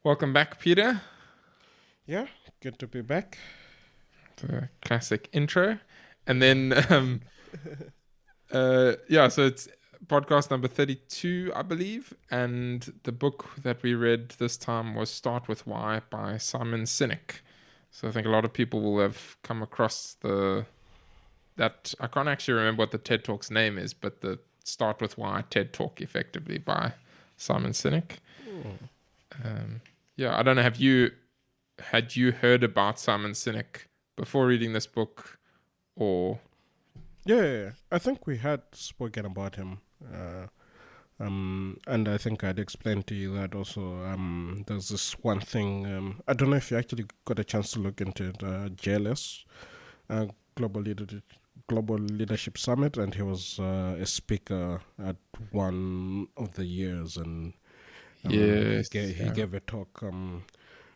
Welcome back, Peter. Yeah, good to be back. The classic intro. And then, so it's podcast number 32, I believe. And the book that we read this time was Start With Why by Simon Sinek. So I think a lot of people will have come across that. I can't actually remember what the TED Talk's name is, but the Start With Why TED Talk, effectively, by Simon Sinek. I don't know. Had you heard about Simon Sinek before reading this book, or? Yeah, I think we had spoken about him. And I think I'd explained to you that also there's this one thing, I don't know if you actually got a chance to look into it, JLS, Global Leadership Summit, and he was a speaker at one of the years, and Yes, he gave a talk.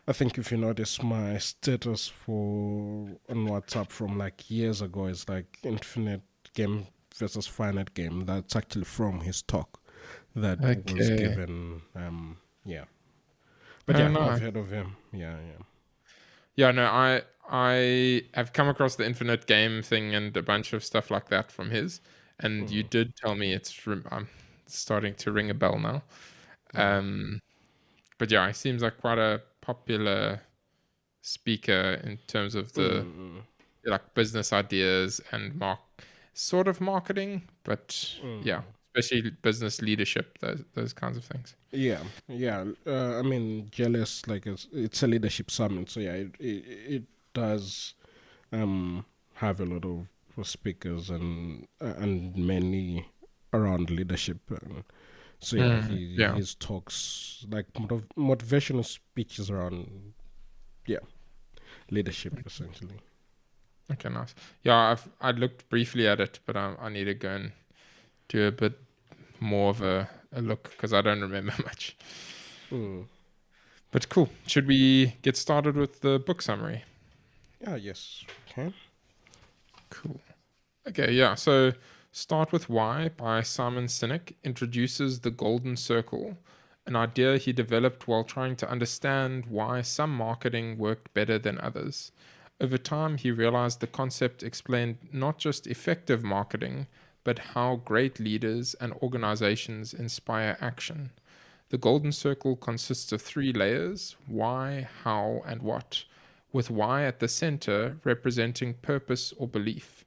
I think if you notice my status on WhatsApp from like years ago is like infinite game versus finite game. That's actually from his talk that was given. But no. I've heard of him. No, I have come across the infinite game thing and a bunch of stuff like that from his, and you did tell me I'm starting to ring a bell now. But yeah, he seems like quite a popular speaker in terms of the like business ideas and sort of marketing, but especially business leadership, those kinds of things. I mean, JLS, like it's a leadership summit, so yeah, it does have a lot of speakers and many around leadership. So his talks, like motivational speeches around, leadership essentially. Okay, nice. Yeah, I looked briefly at it, but I need to go and do a bit more of a look because I don't remember much. But cool. Should we get started with the book summary? Yes. Okay. Cool. Okay, yeah. So Start With Why by Simon Sinek introduces the golden circle, an idea he developed while trying to understand why some marketing worked better than others. Over time, he realized the concept explained not just effective marketing, but how great leaders and organizations inspire action. The golden circle consists of 3 layers: why, how, and what, with why at the center representing purpose or belief.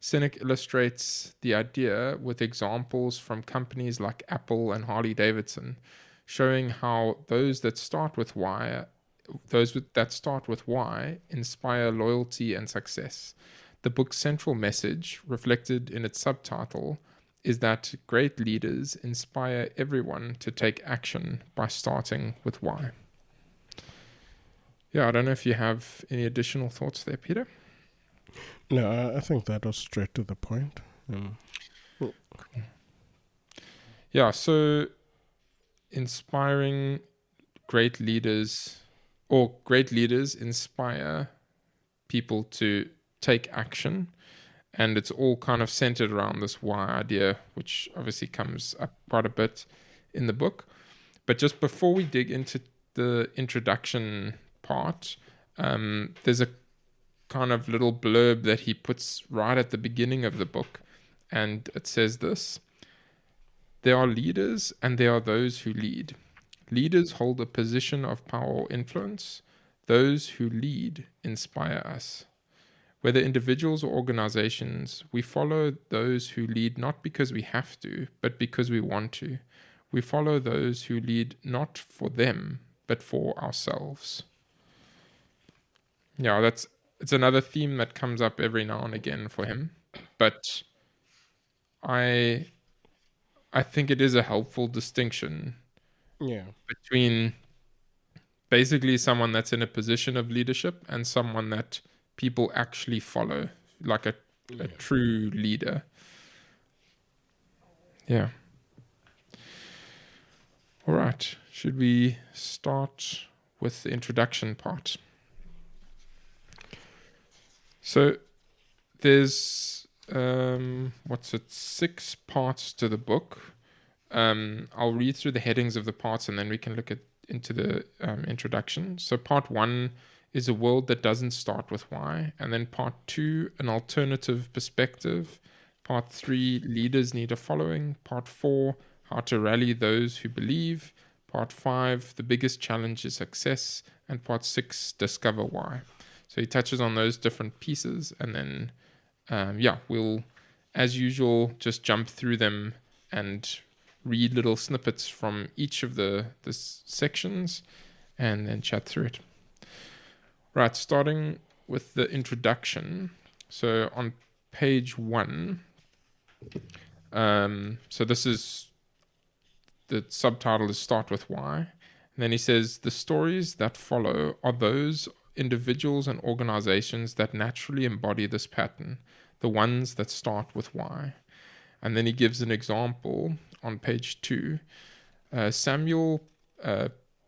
Sinek illustrates the idea with examples from companies like Apple and Harley-Davidson, showing how those that start with why inspire loyalty and success. The book's central message, reflected in its subtitle, is that great leaders inspire everyone to take action by starting with why. Yeah, I don't know if you have any additional thoughts there, Peter. No, I think that was straight to the point. Cool. Yeah, so inspiring great leaders inspire people to take action, and it's all kind of centered around this why idea, which obviously comes up quite a bit in the book. But just before we dig into the introduction part, there's a kind of little blurb that he puts right at the beginning of the book, and it says this: there are leaders and there are those who lead. Leaders hold a position of power or influence. Those who lead inspire us. Whether individuals or organizations, we follow those who lead not because we have to, but because we want to. We follow those who lead not for them, but for ourselves. Yeah, it's another theme that comes up every now and again for him. But I think it is a helpful distinction between basically someone that's in a position of leadership and someone that people actually follow, like a true leader. Yeah. All right. Should we start with the introduction part? So there's 6 parts to the book. I'll read through the headings of the parts and then we can look at introduction. So part 1 is a world that doesn't start with why, and then part 2, an alternative perspective. Part 3, leaders need a following. Part 4, how to rally those who believe. Part 5, the biggest challenge is success. And part 6, discover why. So he touches on those different pieces, and then we'll, as usual, just jump through them and read little snippets from each of the sections and then chat through it. Right, starting with the introduction. So on page 1, so this is, the subtitle is Start With Why. And then he says, the stories that follow are those individuals and organizations that naturally embody this pattern, the ones that start with why. And then he gives an example on page 2. Samuel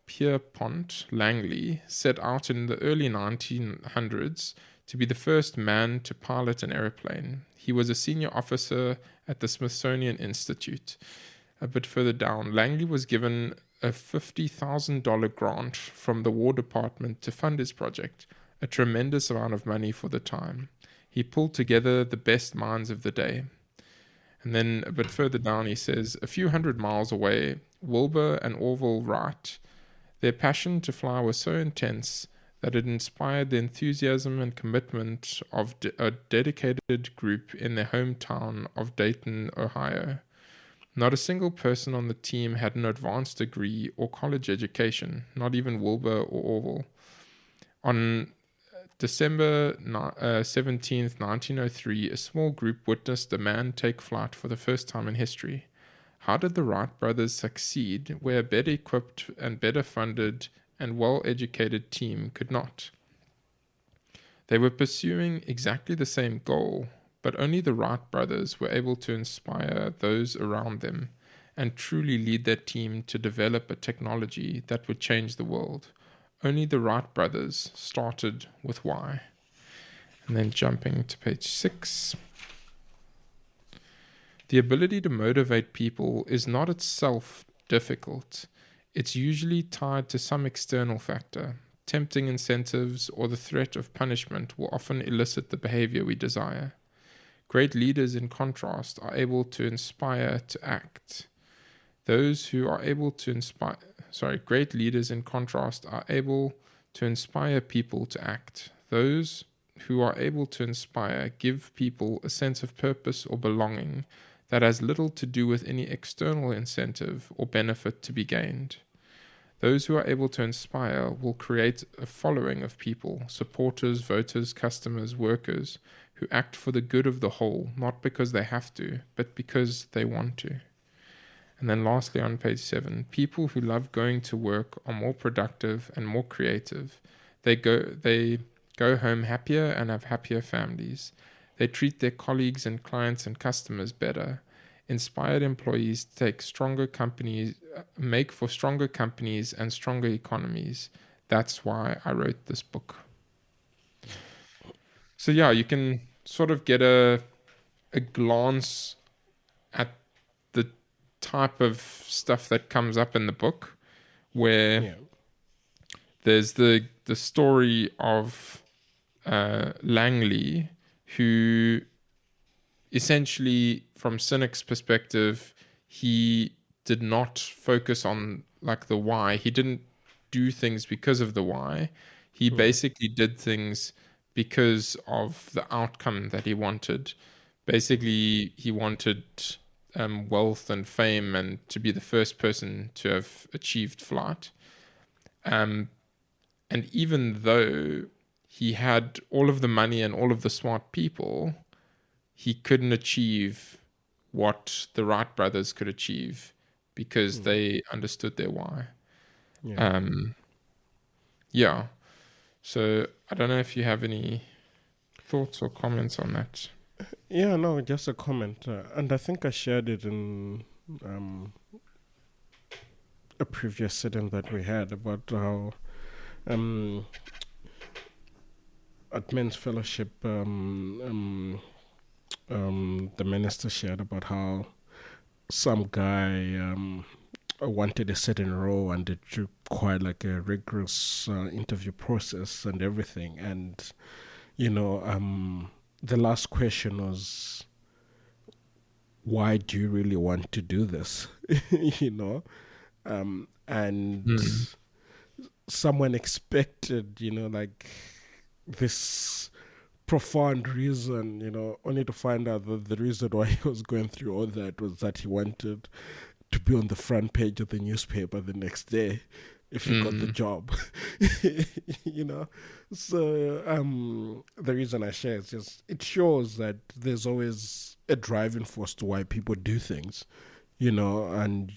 Pierpont Langley set out in the early 1900s to be the first man to pilot an airplane. He was a senior officer at the Smithsonian Institute. A bit further down, Langley was given a $50,000 grant from the War Department to fund his project, a tremendous amount of money for the time. He pulled together the best minds of the day. And then a bit further down, he says, a few hundred miles away, Wilbur and Orville Wright, their passion to fly was so intense that it inspired the enthusiasm and commitment of a dedicated group in their hometown of Dayton, Ohio. Not a single person on the team had an advanced degree or college education, not even Wilbur or Orville. On December 17th, 1903, a small group witnessed a man take flight for the first time in history. How did the Wright brothers succeed where a better equipped and better funded and well-educated team could not? They were pursuing exactly the same goal, but only the Wright brothers were able to inspire those around them and truly lead their team to develop a technology that would change the world. Only the Wright brothers started with why. And then jumping to page 6. The ability to motivate people is not itself difficult. It's usually tied to some external factor. Tempting incentives or the threat of punishment will often elicit the behavior we desire. Great leaders, in contrast, are able to inspire to act. Great leaders, in contrast, are able to inspire people to act. Those who are able to inspire give people a sense of purpose or belonging that has little to do with any external incentive or benefit to be gained. Those who are able to inspire will create a following of people, supporters, voters, customers, workers, who act for the good of the whole, not because they have to, but because they want to. And then lastly on page 7, people who love going to work are more productive and more creative. They go home happier and have happier families. They treat their colleagues and clients and customers better. Inspired employees make for stronger companies and stronger economies. That's why I wrote this book. So yeah, you can sort of get a glance at the type of stuff that comes up in the book, where there's the story of Langley, who essentially, from Sinek's perspective, he did not focus on like the why. He didn't do things because of the why. He basically did things because of the outcome that he wanted. Basically, he wanted wealth and fame and to be the first person to have achieved flight. And even though he had all of the money and all of the smart people, he couldn't achieve what the Wright brothers could achieve because they understood their why. So I don't know if you have any thoughts or comments on that. Yeah, no, just a comment. And I think I shared it in a previous sitting that we had about how at Men's Fellowship, the minister shared about how some guy wanted a certain role, and it required like a rigorous interview process and everything. And the last question was, why do you really want to do this? you know, and Mm. someone expected, like this profound reason, only to find out that the reason why he was going through all that was that he wanted to be on the front page of the newspaper the next day if he got the Mm. job. you know so the reason I share is just it shows that there's always a driving force to why people do things, and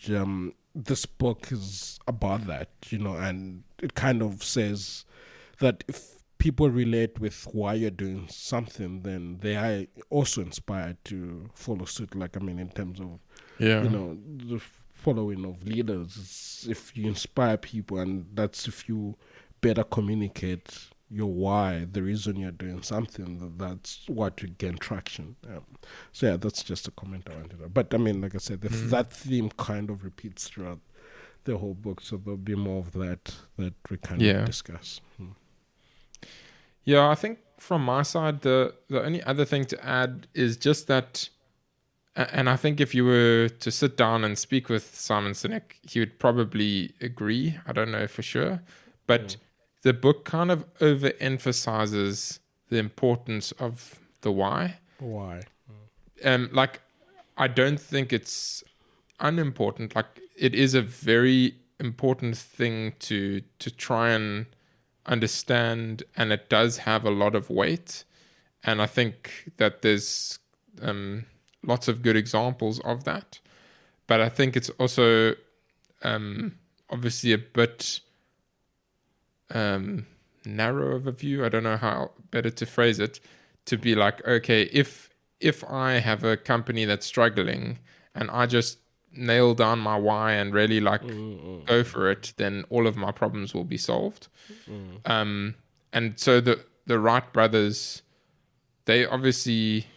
this book is about that, and it kind of says that if people relate with why you're doing something, then they are also inspired to follow suit. Like, I mean, in terms of, Yeah. the following of leaders, it's if you inspire people, and that's if you better communicate your why, the reason you're doing something, that's what you gain traction. So, yeah, that's just a comment I wanted to. But, I mean, like I said, Mm. that theme kind of repeats throughout the whole book, so there'll be more of that we kind of Yeah. discuss. Yeah, I think from my side, the only other thing to add is just that, and I think if you were to sit down and speak with Simon Sinek, he would probably agree. I don't know for sure, but Mm. the book kind of overemphasizes the importance of the why. Why? Like, I don't think it's unimportant. Like, it is a very important thing to try and understand, and it does have a lot of weight. And I think that there's lots of good examples of that. But I think it's also obviously a bit narrow of a view. I don't know how better to phrase it. To be like, okay, if I have a company that's struggling and I just nail down my why and really like go for it, then all of my problems will be solved. And so the Wright brothers, they obviously,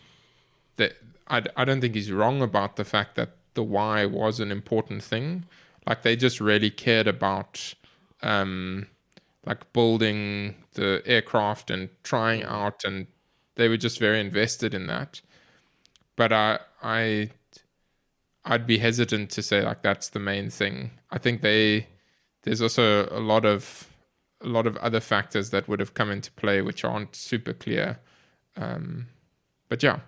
that I don't think he's wrong about the fact that the why was an important thing. Like, they just really cared about like building the aircraft and trying out, and they were just very invested in that. But I'd be hesitant to say like that's the main thing. I think there's also a lot of other factors that would have come into play which aren't super clear. But yeah,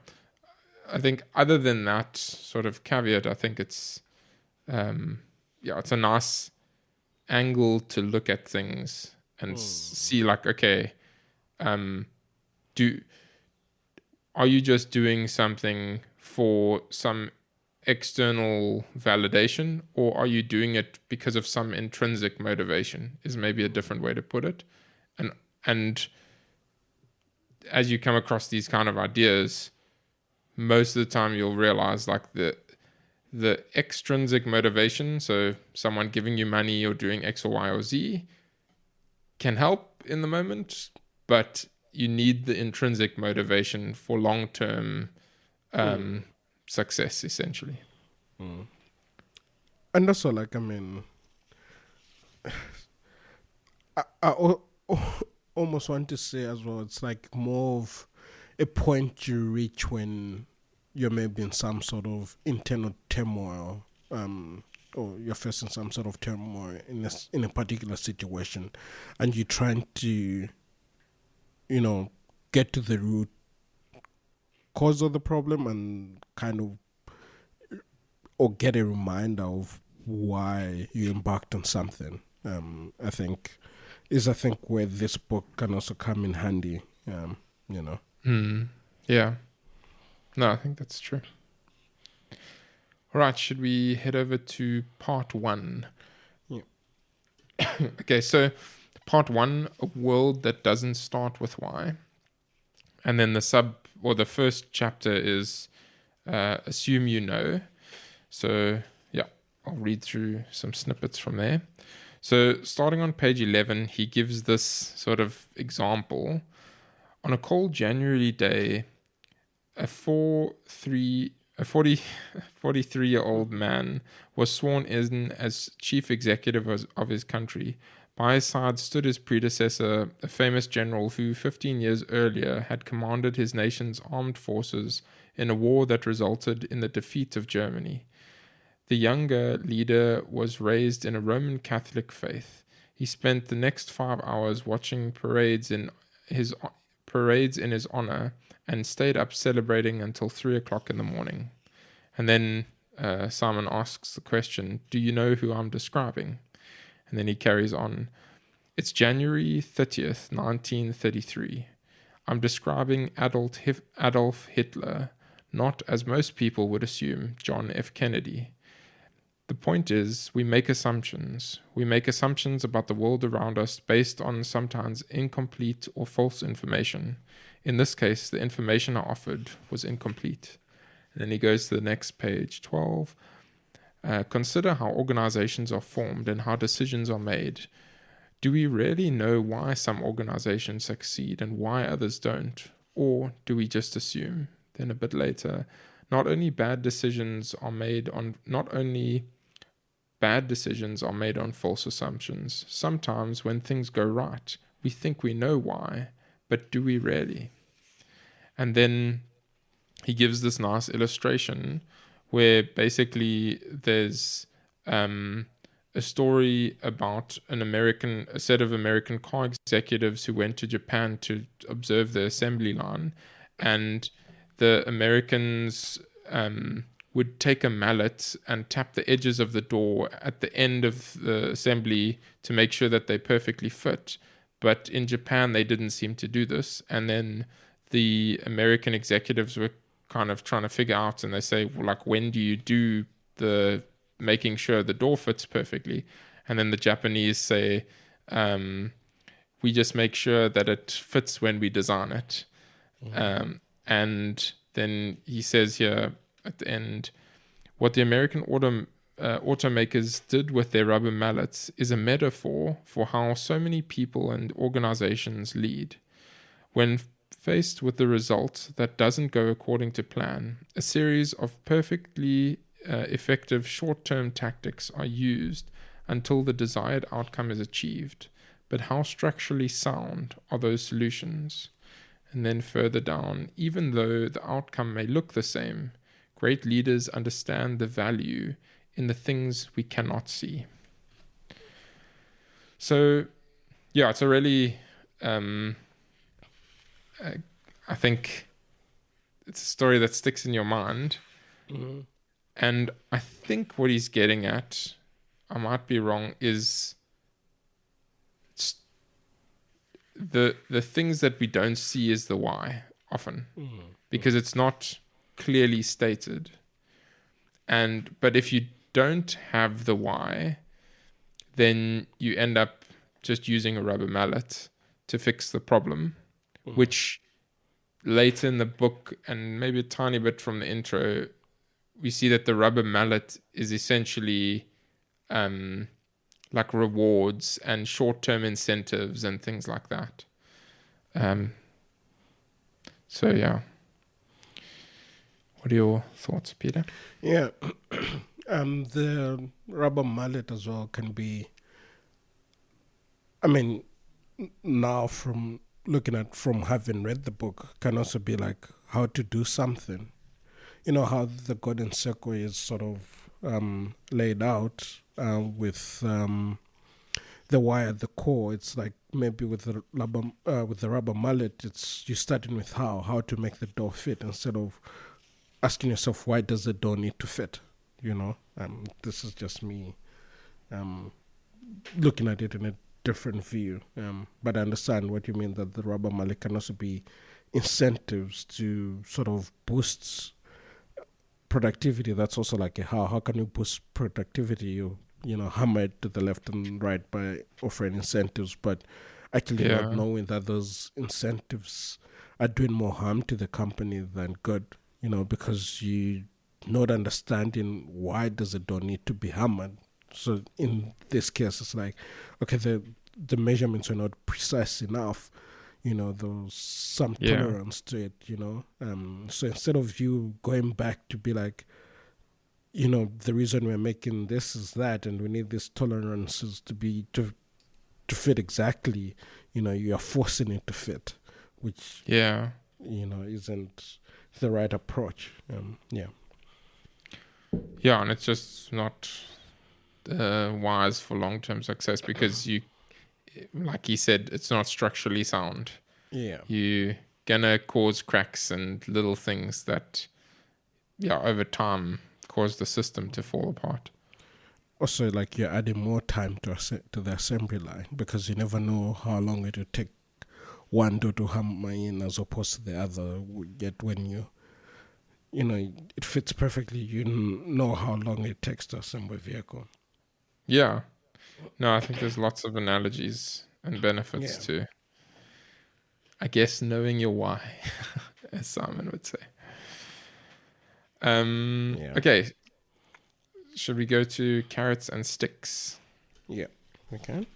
I think other than that sort of caveat, I think it's a nice angle to look at things and see like, okay, do are you just doing something for some external validation, or are you doing it because of some intrinsic motivation, is maybe a different way to put it. And as you come across these kind of ideas, most of the time you'll realize like the extrinsic motivation, so someone giving you money or doing X or Y or Z, can help in the moment, but you need the intrinsic motivation for long-term success, essentially. And also, like, I mean, almost want to say as well, it's like more of a point you reach when you're maybe in some sort of internal turmoil, or you're facing some sort of turmoil in a particular situation, and you're trying to, get to the root cause of the problem and kind of, or get a reminder of why you embarked on something. I think where this book can also come in handy. You know. Yeah. No, I think that's true. All right, should we head over to part one? Yeah. Okay, so part one, a world that doesn't start with why. And then the first chapter is assume you know. So, yeah, I'll read through some snippets from there. So, starting on page 11, he gives this sort of example. On a cold January day, a 4-3 A 43-year-old man was sworn in as chief executive of his country. By his side stood his predecessor, a famous general who 15 years earlier had commanded his nation's armed forces in a war that resulted in the defeat of Germany. The younger leader was raised in a Roman Catholic faith. He spent the next 5 hours watching his parades in his honor and stayed up celebrating until 3 o'clock in the morning. And then Simon asks the question, "Do you know who I'm describing?" And then he carries on. "It's January 30th, 1933. I'm describing Adolf Hitler, not, as most people would assume, John F. Kennedy. The point is, we make assumptions. We make assumptions about the world around us based on sometimes incomplete or false information. In this case, the information I offered was incomplete." And then he goes to the next page, 12. Consider how organizations are formed and how decisions are made. Do we really know why some organizations succeed and why others don't? Or do we just assume? Then a bit later, not only bad decisions are made on false assumptions. Sometimes when things go right, we think we know why, but do we really? And then he gives this nice illustration where basically there's a story about a set of American car executives who went to Japan to observe the assembly line, and the Americans would take a mallet and tap the edges of the door at the end of the assembly to make sure that they perfectly fit. But in Japan, they didn't seem to do this. And then the American executives were kind of trying to figure out, and they say, well, like, when do you do the making sure the door fits perfectly? And then the Japanese say, we just make sure that it fits when we design it. Mm-hmm. And then he says here at the end, what the American automakers did with their rubber mallets is a metaphor for how so many people and organizations lead. When faced with the result that doesn't go according to plan, a series of perfectly effective short-term tactics are used until the desired outcome is achieved. But how structurally sound are those solutions? And then further down, even though the outcome may look the same, great leaders understand the value in the things we cannot see. So, yeah, it's a really... I think it's a story that sticks in your mind. Mm-hmm. And I think what he's getting at, I might be wrong, is the things that we don't see is the why often. Mm-hmm. Because it's not clearly stated. But if you don't have the why, then you end up just using a rubber mallet to fix the problem. Mm-hmm. Which later in the book, and maybe a tiny bit from the intro, we see that the rubber mallet is essentially like rewards and short-term incentives and things like that. So yeah. What are your thoughts, Peter? Yeah. The rubber mallet as well can be, I mean, now from having read the book, can also be like how to do something. You know how the golden circle is sort of laid out with the why at the core. It's like maybe with the rubber mallet, it's you starting with how to make the door fit instead of asking yourself, why does the door need to fit? You know, this is just me looking at it in a different view, but I understand what you mean, that the rubber mallet can also be incentives to sort of boost productivity. That's also like how can you boost productivity? You hammer it to the left and right by offering incentives, but actually not knowing that those incentives are doing more harm to the company than good, because you not understanding why does it don't need to be hammered. So in this case, it's like, okay, the measurements are not precise enough. those some Yeah. tolerance to it, so instead of you going back to be like, the reason we're making this is that, and we need these tolerances to fit exactly, you're forcing it to fit, which Yeah. isn't the right approach. Yeah. Yeah, and it's just not wise for long-term success, because you, like he said, it's not structurally sound. Yeah. You're gonna cause cracks and little things that, over time cause the system to fall apart. Also, like, you're adding more time to the assembly line, because you never know how long it will take one door to hammer in as opposed to the other. Yet when it fits perfectly, you know how long it takes to assemble a vehicle. Yeah. No, I think there's lots of analogies and benefits Yeah. to, I guess, knowing your why, as Simon would say. Yeah. Okay. Should we go to carrots and sticks? Yeah. Okay.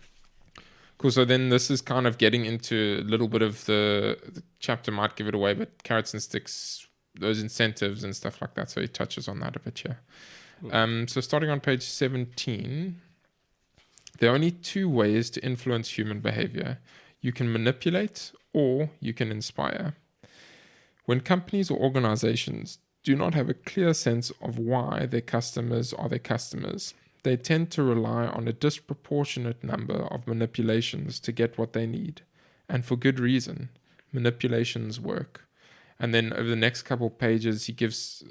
Cool. So then this is kind of getting into a little bit of the chapter might give it away, but carrots and sticks, those incentives and stuff like that. So he touches on that a bit here. So starting on page 17, there are only two ways to influence human behavior. You can manipulate or you can inspire. When companies or organizations do not have a clear sense of why their customers are their customers, they tend to rely on a disproportionate number of manipulations to get what they need. And for good reason. Manipulations work. And then over the next couple of pages, he gives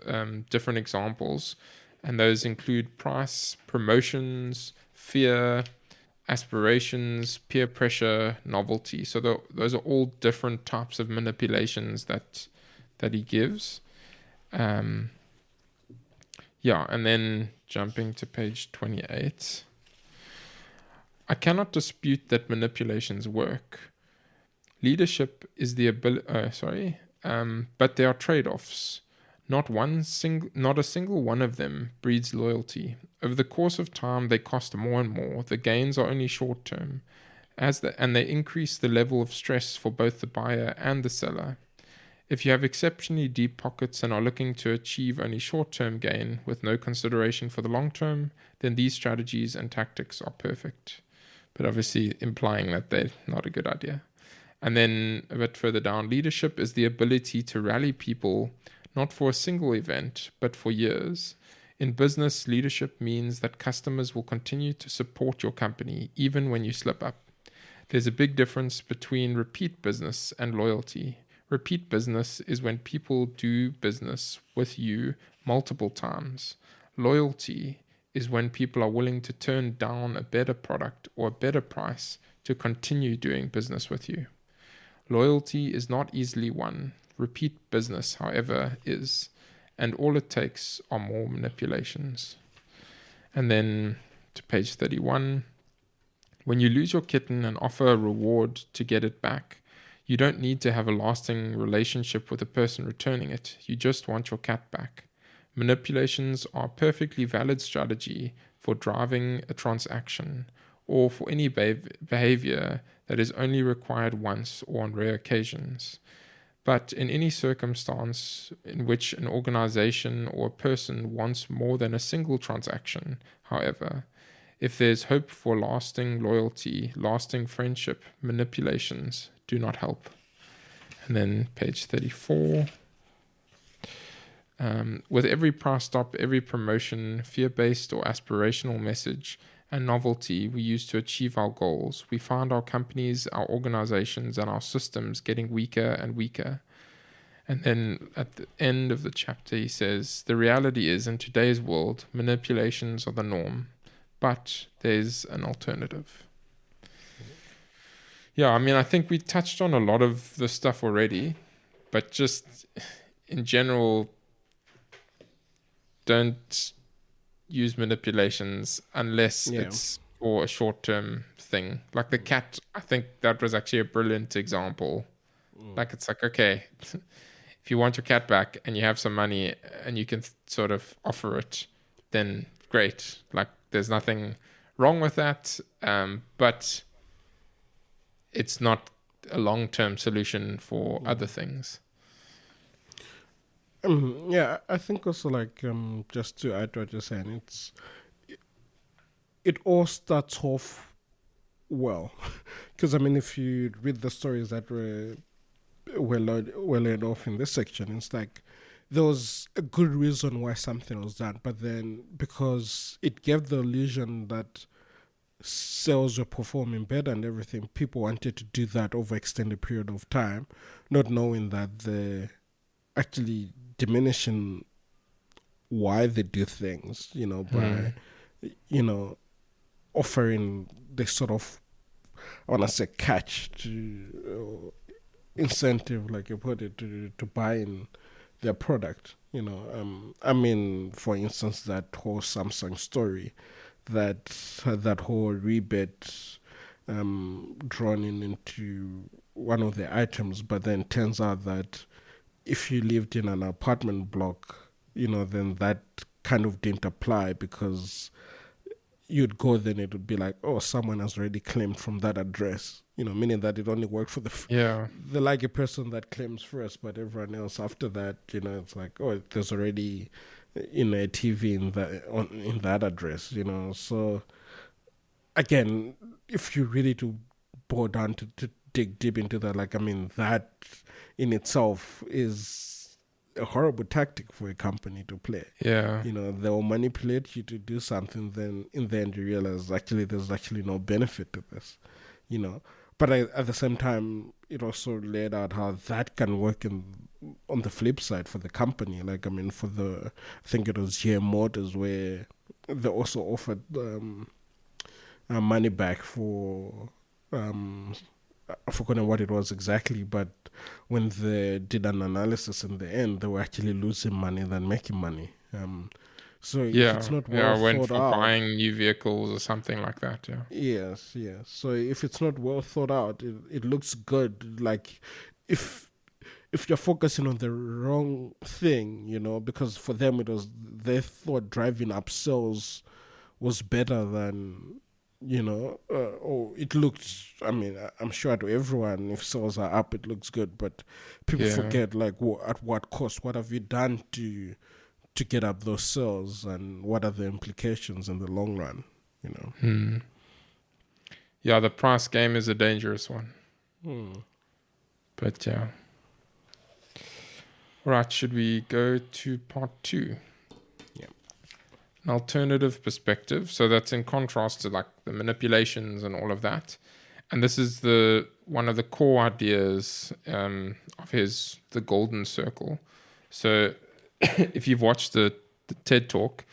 different examples. And those include price, promotions, fear, aspirations, peer pressure, novelty. So those are all different types of manipulations that he gives. And then jumping to page 28. I cannot dispute that manipulations work. Leadership is the ability. But there are trade-offs. Not a single one of them breeds loyalty. Over the course of time, they cost more and more. The gains are only short-term, and they increase the level of stress for both the buyer and the seller. If you have exceptionally deep pockets and are looking to achieve only short-term gain with no consideration for the long term, then these strategies and tactics are perfect. But obviously implying that they're not a good idea. And then a bit further down, leadership is the ability to rally people not for a single event, but for years. In business, leadership means that customers will continue to support your company even when you slip up. There's a big difference between repeat business and loyalty. Repeat business is when people do business with you multiple times. Loyalty is when people are willing to turn down a better product or a better price to continue doing business with you. Loyalty is not easily won. Repeat business, however, is, and all it takes are more manipulations. And then to page 31. When you lose your kitten and offer a reward to get it back, you don't need to have a lasting relationship with the person returning it. You just want your cat back. Manipulations are a perfectly valid strategy for driving a transaction or for any behavior that is only required once or on rare occasions. But in any circumstance in which an organization or a person wants more than a single transaction, however, if there's hope for lasting loyalty, lasting friendship, manipulations do not help. And then page 34. With every price stop, every promotion, fear-based or aspirational message, and novelty we use to achieve our goals, we find our companies, our organizations, and our systems getting weaker and weaker. And then at the end of the chapter, he says, the reality is, in today's world, manipulations are the norm, but there's an alternative. Yeah, I mean, I think we touched on a lot of the stuff already, but just in general, don't use manipulations unless it's for a short-term thing. Like the cat, I think that was actually a brilliant example. Like, it's like, okay, if you want your cat back and you have some money and you can sort of offer it, then great. Like, there's nothing wrong with that. But it's not a long-term solution for other things. Yeah, I think also like just to add to what you're saying, it all starts off well, because I mean, if you read the stories that were well laid off in this section, it's like there was a good reason why something was done, but then because it gave the illusion that sales were performing better and everything, people wanted to do that over extended period of time, not knowing that they're actually diminishing why they do things, by offering this sort of, I want to say, catch to incentive, like you put it, to buy in their product. I mean, for instance, that whole Samsung story, that whole rebate drawn into one of the items, but then turns out that if you lived in an apartment block, then that kind of didn't apply, because you'd go, then it would be like, oh, someone has already claimed from that address, meaning that it only worked for the lucky person that claims first, but everyone else after that, it's like, oh, there's already, a TV in that address, So again, if you really to bore down to dig deep into that, like, I mean, that in itself is a horrible tactic for a company to play. Yeah. They will manipulate you to do something, then in the end you realize actually there's actually no benefit to this, But at the same time, it also laid out how that can work on the flip side for the company. Like, I mean, I think it was GM Motors, where they also offered money back for, I've forgotten what it was exactly, but when they did an analysis in the end, they were actually losing money than making money. So if it's not well thought out, buying new vehicles or something like that. Yeah. Yes. So if it's not well thought out, it looks good. Like if you're focusing on the wrong thing, because for them they thought driving up sales was better than, it looks, I mean, I'm sure to everyone, if sales are up, it looks good, but people forget, like, at what cost? What have you done to get up those sales, and what are the implications in the long run, Yeah, the price game is a dangerous one. But yeah. All right, should we go to part 2? An alternative perspective. So that's in contrast to like the manipulations and all of that. And this is one of the core ideas of the golden circle. So if you've watched the TED Talk,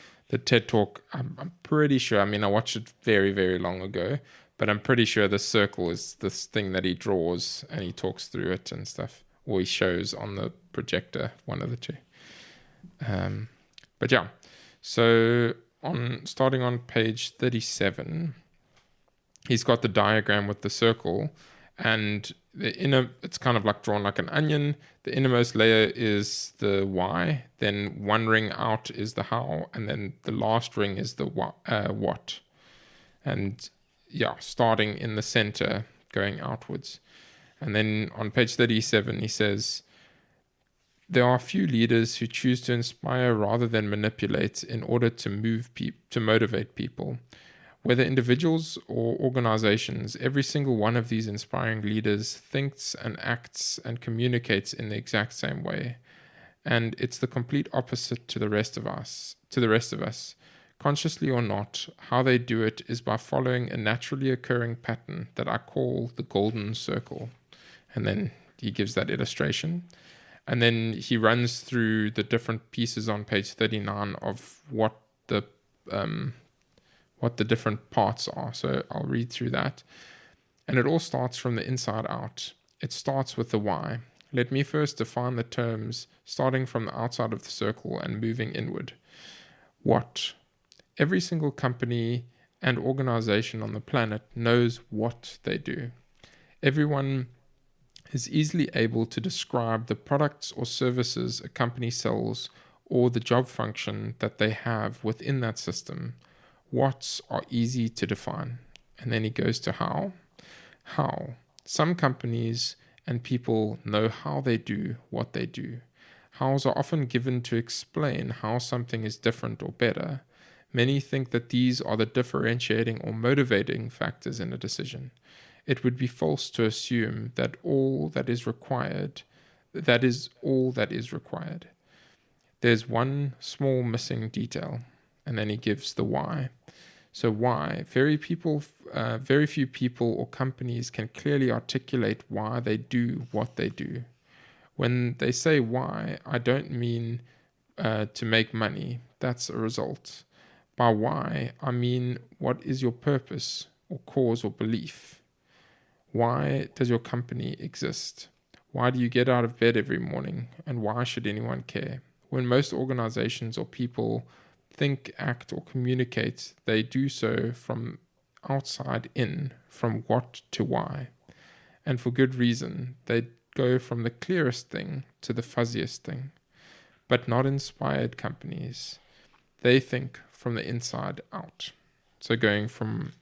I'm pretty sure, I mean, I watched it very, very long ago, but I'm pretty sure the circle is this thing that he draws and he talks through it and stuff, or he shows on the projector, one of the two. But yeah. So starting on page 37, he's got the diagram with the circle, and it's kind of like drawn like an onion. The innermost layer is the why, then one ring out is the how, and then the last ring is the what. And yeah, starting in the center, going outwards. And then on page 37, he says, there are few leaders who choose to inspire rather than manipulate in order to motivate people. Whether individuals or organizations, every single one of these inspiring leaders thinks and acts and communicates in the exact same way. And it's the complete opposite to the rest of us. Consciously or not, how they do it is by following a naturally occurring pattern that I call the golden circle. And then he gives that illustration. And then he runs through the different pieces on page 39 of what the different parts are. So I'll read through that. And it all starts from the inside out. It starts with the why. Let me first define the terms, starting from the outside of the circle and moving inward. What? Every single company and organization on the planet knows what they do. Everyone is easily able to describe the products or services a company sells or the job function that they have within that system. What's are easy to define. And then he goes to how. How? Some companies and people know how they do what they do. Hows are often given to explain how something is different or better. Many think that these are the differentiating or motivating factors in a decision. It would be false to assume that that is all that is required. There's one small missing detail, and then he gives the why. So why? Very few people or companies can clearly articulate why they do what they do. When they say why, I don't mean to make money. That's a result. By why, I mean what is your purpose or cause or belief? Why does your company exist? Why do you get out of bed every morning? And why should anyone care? When most organizations or people think, act, or communicate, they do so from outside in, from what to why. And for good reason. They go from the clearest thing to the fuzziest thing. But not inspired companies. They think from the inside out. So going from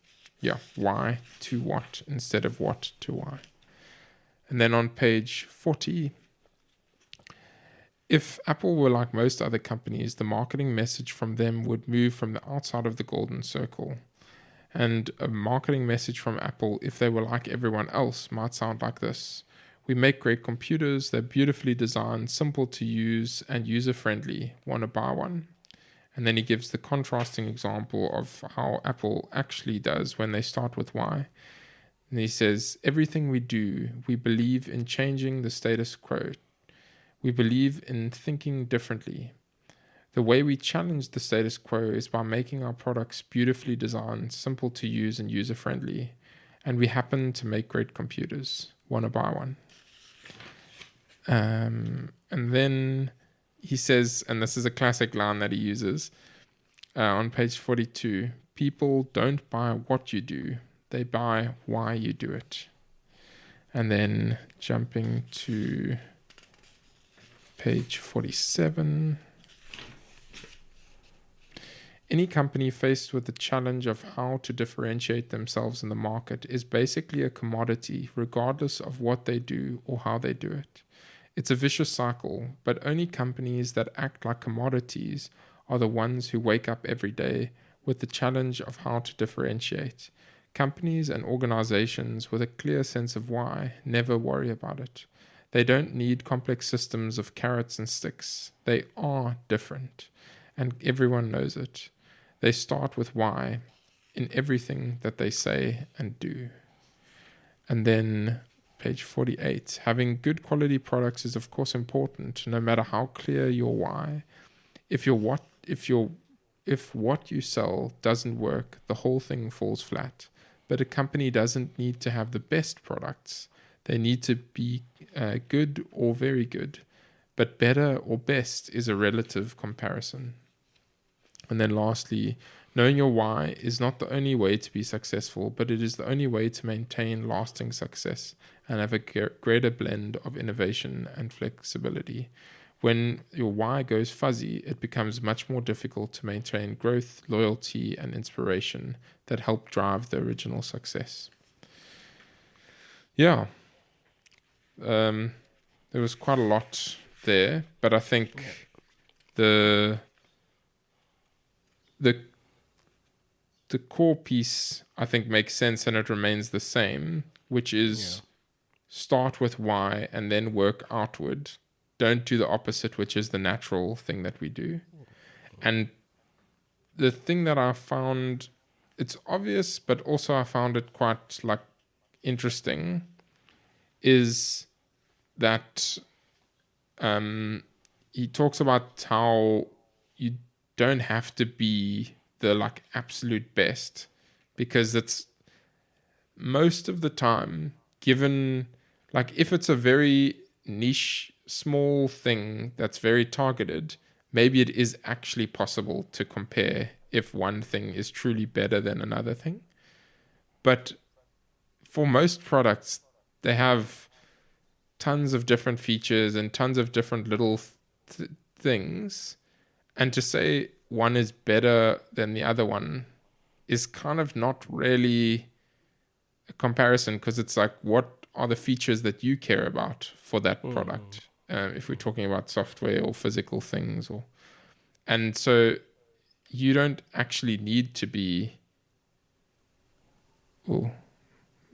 why to what instead of what to why. And then on page 40, if Apple were like most other companies, the marketing message from them would move from the outside of the golden circle. And a marketing message from Apple, if they were like everyone else, might sound like this. We make great computers, they're beautifully designed, simple to use, and user-friendly. Want to buy one? And then he gives the contrasting example of how Apple actually does when they start with why. And he says, everything we do, we believe in changing the status quo. We believe in thinking differently. The way we challenge the status quo is by making our products beautifully designed, simple to use, and user-friendly. And we happen to make great computers. Want to buy one? And then he says, and this is a classic line that he uses on page 42, people don't buy what you do, they buy why you do it. And then jumping to page 47. Any company faced with the challenge of how to differentiate themselves in the market is basically a commodity, regardless of what they do or how they do it. It's a vicious cycle, but only companies that act like commodities are the ones who wake up every day with the challenge of how to differentiate. Companies and organizations with a clear sense of why never worry about it. They don't need complex systems of carrots and sticks. They are different, and everyone knows it. They start with why in everything that they say and do. And then page 48, having good quality products is of course important, no matter how clear your why. If what you sell doesn't work, the whole thing falls flat. But a company doesn't need to have the best products. They need to be good or very good. But better or best is a relative comparison. And then lastly, knowing your why is not the only way to be successful, but it is the only way to maintain lasting success and have a greater blend of innovation and flexibility. When your why goes fuzzy, it becomes much more difficult to maintain growth, loyalty, and inspiration that help drive the original success. Yeah. There was quite a lot there, but I think the core piece, I think, makes sense and it remains the same, which is start with why and then work outward. Don't do the opposite, which is the natural thing that we do. And the thing that I found, it's obvious, but also I found it quite interesting, is that he talks about how you don't have to be the absolute best, because it's most of the time, given if it's a very niche small thing that's very targeted, maybe it is actually possible to compare if one thing is truly better than another thing. But for most products, they have tons of different features and tons of different little things, and to say one is better than the other one is kind of not really a comparison, because it's what are the features that you care about for that product. If we're talking about software or physical things, and so you don't actually need to be. Oh,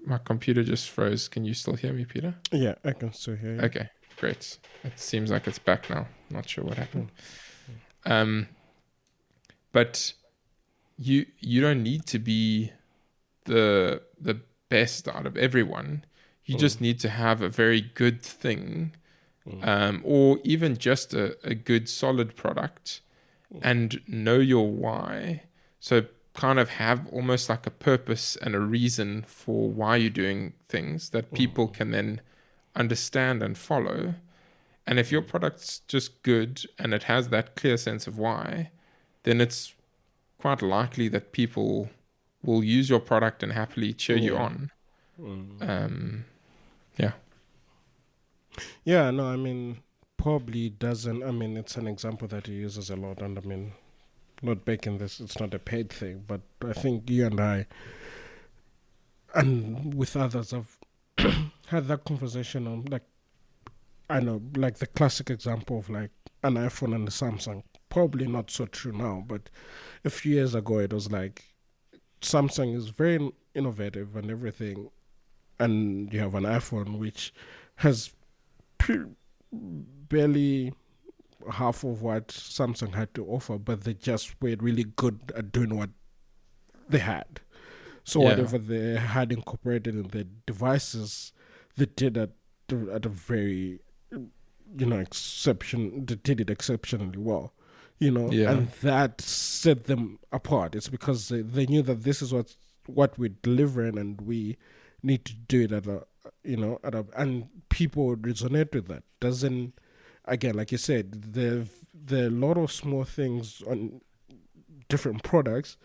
my computer just froze. Can you still hear me, Peter? Yeah, I can still hear you. Okay, great. It seems like it's back now. Not sure what happened. But you don't need to be the best out of everyone. You just need to have a very good thing, or even just a good solid product, and know your why. So kind of have almost like a purpose and a reason for why you're doing things that people can then understand and follow. And if your product's just good and it has that clear sense of why, then it's quite likely that people will use your product and happily cheer you on. Yeah, no, I mean, probably doesn't. I mean, it's an example that he uses a lot, and I mean, not making this, it's not a paid thing, but I think you and I, and with others, have had that conversation on, like, I know, like the classic example of like an iPhone and a Samsung. Probably not so true now, but a few years ago, it was like Samsung is very innovative and everything, and you have an iPhone which has barely half of what Samsung had to offer, but they just were really good at doing what they had. So whatever they had incorporated in their devices, they did at a very, exception. They did it exceptionally well, and that set them apart. It's because they knew that this is what we're delivering, and we need to do it and people resonate with that. Doesn't, again, like you said, there are a lot of small things on different products,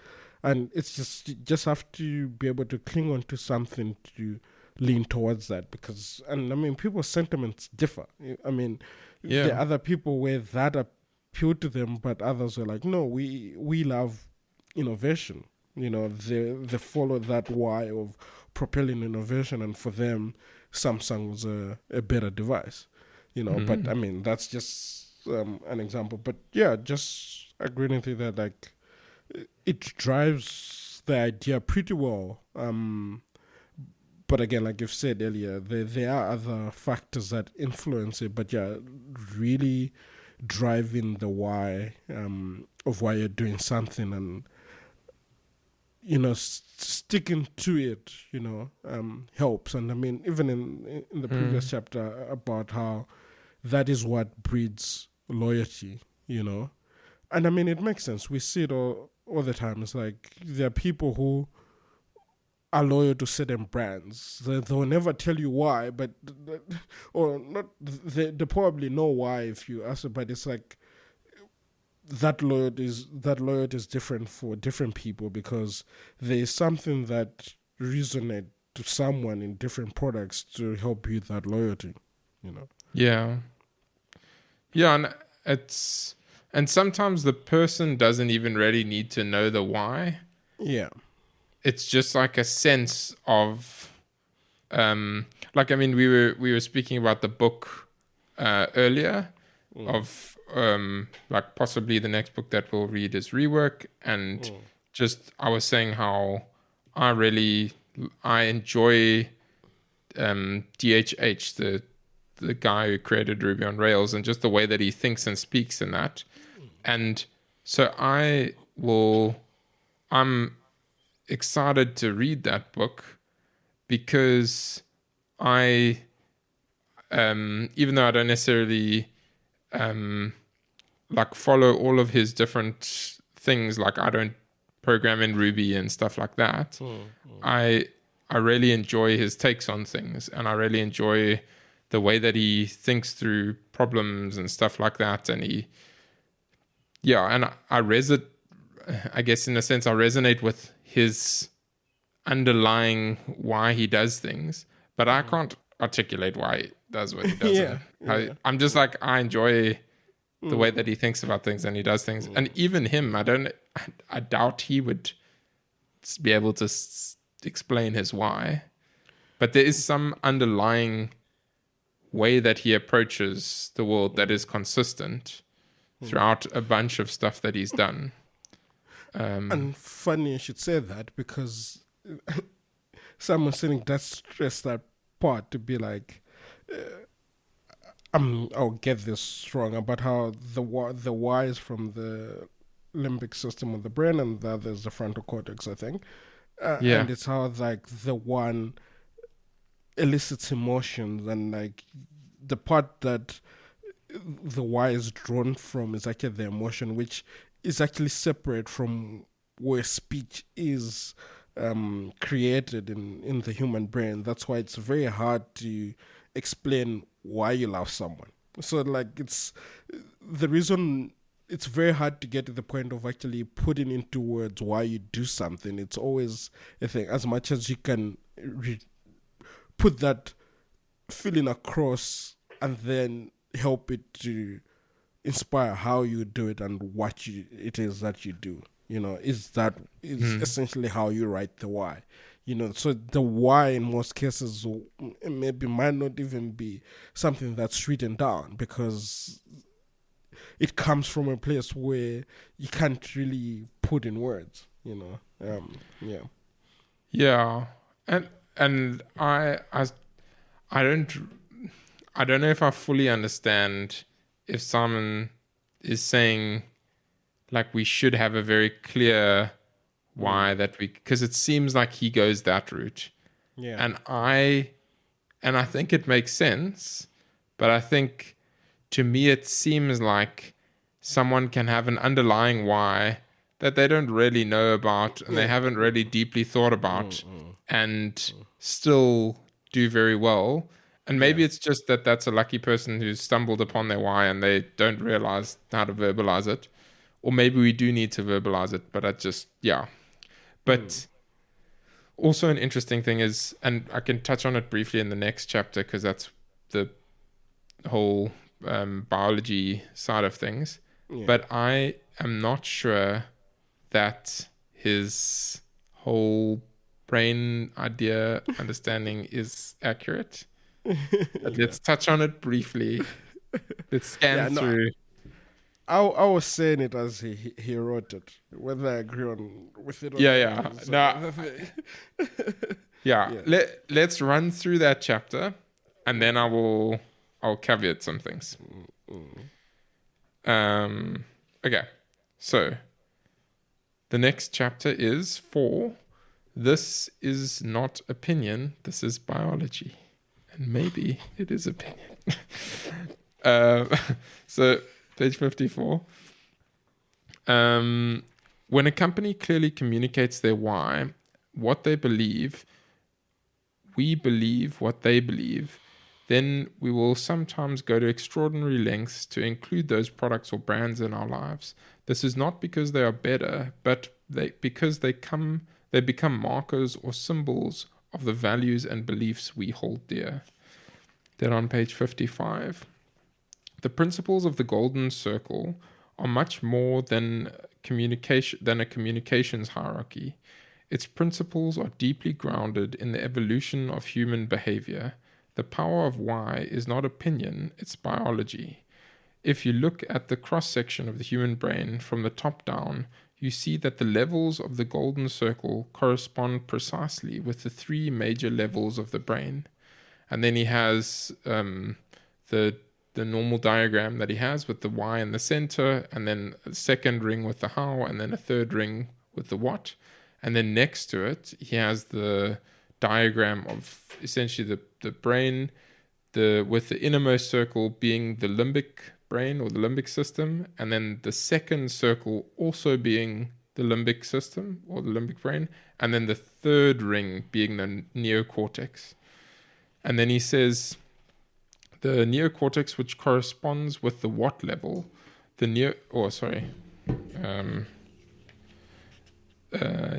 and it's just have to be able to cling on to something to lean towards that, because, and I mean, people's sentiments differ. I mean, there are other people where that appealed to them, but others were like, no, we love innovation. They follow that why of propelling innovation, and for them, Samsung was a better device. But I mean, that's just an example. But yeah, just agreeing with you that like it drives the idea pretty well. But again, like you've said earlier, there are other factors that influence it. But yeah, really driving the why of why you're doing something, and sticking to it, helps. And I mean, even in the previous chapter about how that is what breeds loyalty, and I mean, it makes sense. We see it all the time. It's like there are people who are loyal to certain brands. They'll never tell you why, but or not. They probably know why if you ask them, but it's like that loyalty is different for different people, because there is something that resonates to someone in different products to help build that loyalty. Yeah, and sometimes the person doesn't even really need to know the why. Yeah. It's just like a sense of, like, I mean, we were speaking about the book earlier of like possibly the next book that we'll read is Rework, and just I was saying how I enjoy DHH, the guy who created Ruby on Rails, and just the way that he thinks and speaks in that. And so I'm excited to read that book, because I, even though I don't necessarily like follow all of his different things, like I don't program in Ruby and stuff like that, I really enjoy his takes on things, and I really enjoy the way that he thinks through problems and stuff like that. And I guess in a sense I resonate with his underlying why he does things, but I can't articulate why he does what he does. I'm just like, I enjoy the way that he thinks about things and he does things. And even him, I doubt he would be able to explain his why, but there is some underlying way that he approaches the world that is consistent throughout a bunch of stuff that he's done. And funny you should say that, because Simon Sinek does stress that part to be like, I'll get this wrong about how the Y is from the limbic system of the brain, and the other is the frontal cortex, I think. And it's how like the one elicits emotions, and like the part that the Y is drawn from is actually the emotion, which is actually separate from where speech is created in the human brain. That's why it's very hard to explain why you love someone. So like it's the reason it's very hard to get to the point of actually putting into words why you do something. It's always a thing. As much as you can put that feeling across and then help it to inspire how you do it and what it is that you do. Is essentially how you write the why. So the why in most cases maybe might not even be something that's written down, because it comes from a place where you can't really put in words. Yeah, and I don't know if I fully understand if Simon is saying like we should have a very clear why that because it seems like he goes that route. Yeah. And I think it makes sense, but I think to me it seems like someone can have an underlying why that they don't really know about and they haven't really deeply thought about and still do very well. And maybe it's just that that's a lucky person who's stumbled upon their why and they don't realize how to verbalize it. Or maybe we do need to verbalize it, but But also an interesting thing is, and I can touch on it briefly in the next chapter because that's the whole biology side of things. Yeah. But I am not sure that his whole brain idea understanding is accurate. Let's touch on it briefly. Let's scan through. I was saying it as he wrote it. Whether I agree with it or not. Let's run through that chapter, and then I'll caveat some things. Okay, so the next chapter is 4. This is not opinion. This is biology, and maybe it is opinion. So. Page 54. When a company clearly communicates their why, what they believe, we believe what they believe, then we will sometimes go to extraordinary lengths to include those products or brands in our lives. This is not because they are better, but because they become markers or symbols of the values and beliefs we hold dear. Then on page 55. The principles of the Golden Circle are much more than a communications hierarchy. Its principles are deeply grounded in the evolution of human behavior. The power of why is not opinion, it's biology. If you look at the cross-section of the human brain from the top down, you see that the levels of the Golden Circle correspond precisely with the 3 major levels of the brain. And then he has the normal diagram that he has with the why in the center, and then a second ring with the how, and then a third ring with the what. And then next to it, he has the diagram of essentially the brain, with the innermost circle being the limbic brain or the limbic system, and then the second circle also being the limbic system or the limbic brain, and then the third ring being the neocortex. And then he says the neocortex, which corresponds with the what level, he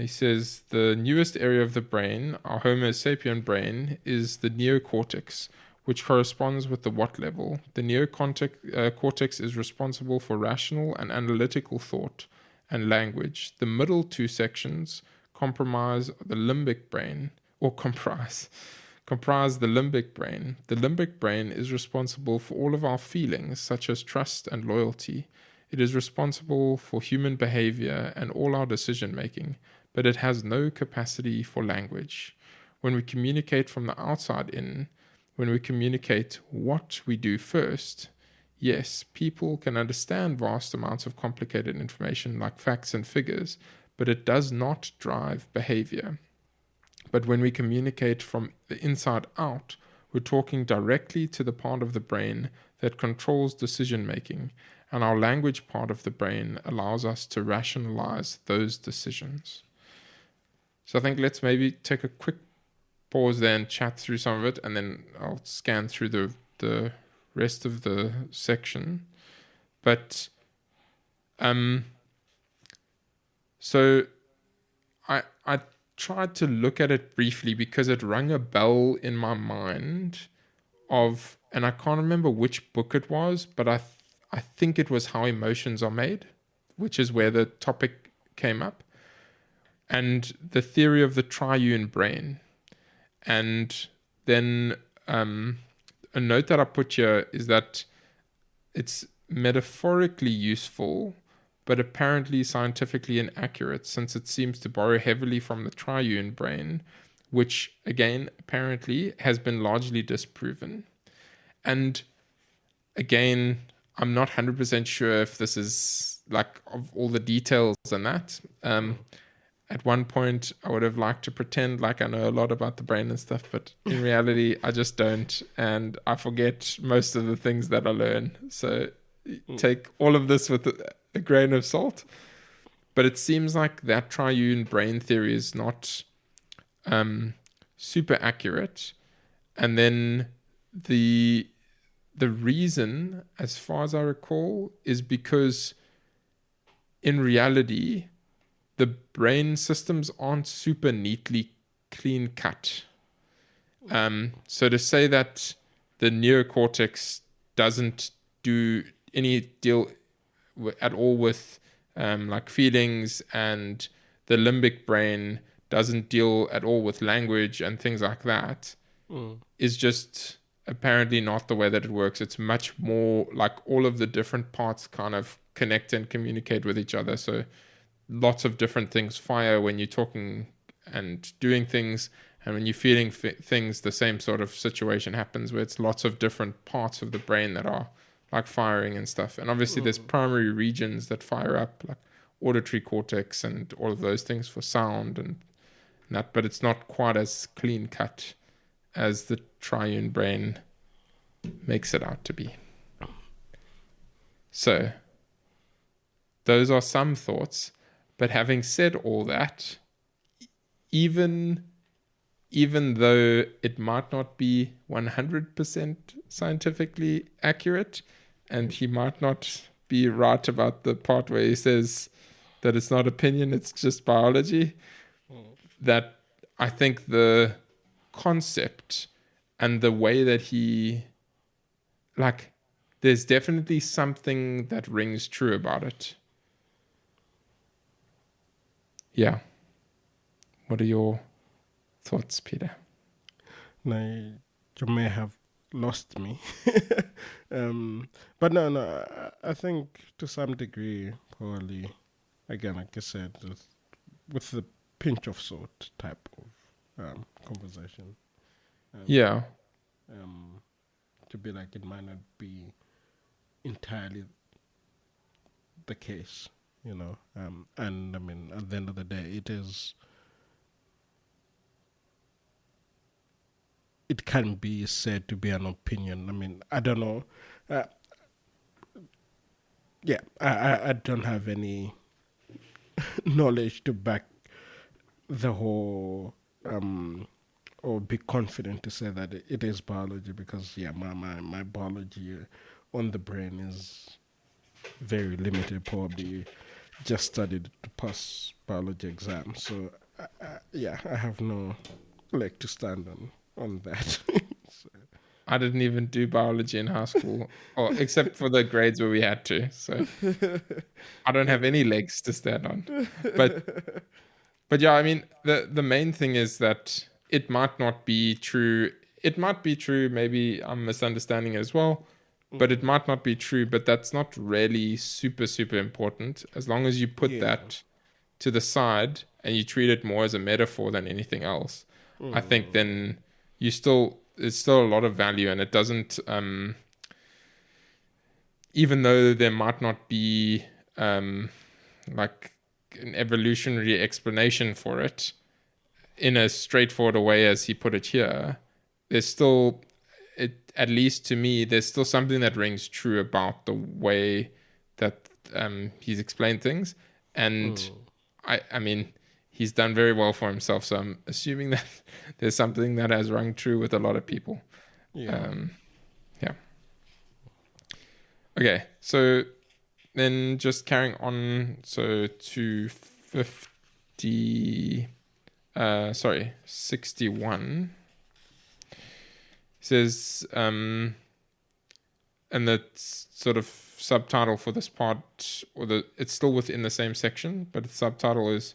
says the newest area of the brain, our Homo sapien brain, is the neocortex, which corresponds with the what level. The neocortex is responsible for rational and analytical thought and language. The middle 2 sections comprise the limbic brain, or comprise comprise the limbic brain. The limbic brain is responsible for all of our feelings, such as trust and loyalty. It is responsible for human behavior and all our decision making, but it has no capacity for language. When we communicate from the outside in, when we communicate what we do first, yes, people can understand vast amounts of complicated information like facts and figures, but it does not drive behavior. But when we communicate from the inside out, we're talking directly to the part of the brain that controls decision making, and our language part of the brain allows us to rationalize those decisions. So I think let's maybe take a quick pause there and chat through some of it, and then I'll scan through the rest of the section. But so I tried to look at it briefly because it rang a bell in my mind of, and I can't remember which book it was, but I think it was How Emotions Are Made, which is where the topic came up, and the theory of the triune brain. And then a note that I put here is that it's metaphorically useful, but apparently scientifically inaccurate, since it seems to borrow heavily from the triune brain, which, again, apparently has been largely disproven. And again, I'm not 100% sure if this is like of all the details and that. At one point, I would have liked to pretend like I know a lot about the brain and stuff, but in reality, I just don't. And I forget most of the things that I learn. So take all of this with a grain of salt. But it seems like that triune brain theory is not super accurate. And then the reason, as far as I recall, is because in reality, the brain systems aren't super neatly clean cut. So to say that the neocortex doesn't do any deal at all with like feelings, and the limbic brain doesn't deal at all with language and things like that, is just apparently not the way that it works. It's much more like all of the different parts kind of connect and communicate with each other. So lots of different things fire when you're talking and doing things, and when you're feeling things, the same sort of situation happens where it's lots of different parts of the brain that are like firing and stuff. And obviously there's primary regions that fire up, like auditory cortex and all of those things for sound and that, but it's not quite as clean cut as the triune brain makes it out to be. So those are some thoughts. But having said all that, even though it might not be 100% scientifically accurate, and he might not be right about the part where he says that it's not opinion, it's just biology, that I think the concept and the way that he, like, there's definitely something that rings true about it. Yeah. What are your thoughts, Peter? Now, you may have lost me. But no, I think to some degree, probably, again, like I said, with the pinch of salt type of conversation. Yeah. To be like, it might not be entirely the case. You know, and I mean, at the end of the day, it can be said to be an opinion. I mean, I don't know. Yeah, I don't have any knowledge to back the whole, or be confident to say that it is biology, because, yeah, my biology on the brain is very limited, probably just studied to pass biology exams. So, yeah, I have no leg to stand on that. So. I didn't even do biology in high school, or except for the grades where we had to. So I don't have any legs to stand on. But yeah, I mean, the main thing is that it might not be true. It might be true. Maybe I'm misunderstanding it as well, but it might not be true. But that's not really super, super important. As long as you put Yeah. that to the side and you treat it more as a metaphor than anything else, I think then there's still a lot of value, and it doesn't, even though there might not be like an evolutionary explanation for it in as straightforward a way as he put it here, there's still, at least to me, there's still something that rings true about the way that he's explained things. And I mean, he's done very well for himself, so I'm assuming that there's something that has rung true with a lot of people. Yeah. Yeah. Okay, so then just carrying on, so to 61. Says, and the sort of subtitle for this part, it's still within the same section, but the subtitle is,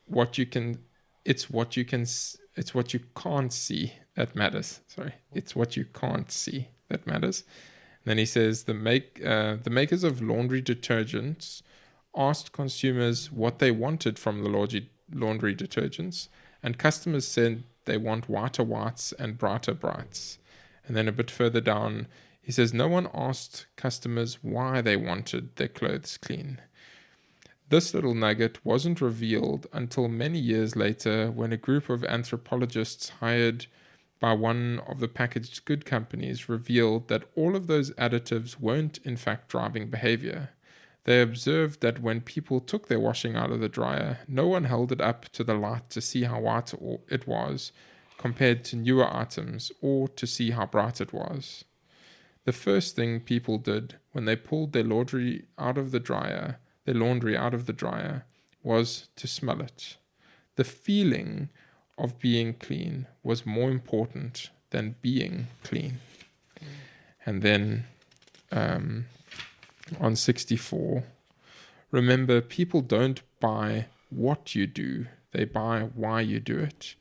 what you can, it's what you can't see that matters. Sorry, it's what you can't see that matters. And then he says the makers of laundry detergents asked consumers what they wanted from the laundry detergents, and customers said they want whiter whites and brighter brights. And then a bit further down, he says no one asked customers why they wanted their clothes clean. This little nugget wasn't revealed until many years later, when a group of anthropologists hired by one of the packaged good companies revealed that all of those additives weren't in fact driving behavior. They observed that when people took their washing out of the dryer, no one held it up to the light to see how white it was compared to newer items, or to see how bright it was. The first thing people did when they pulled their laundry out of the dryer was to smell it. The feeling of being clean was more important than being clean. And then on 64, remember, people don't buy what you do, they buy why you do it.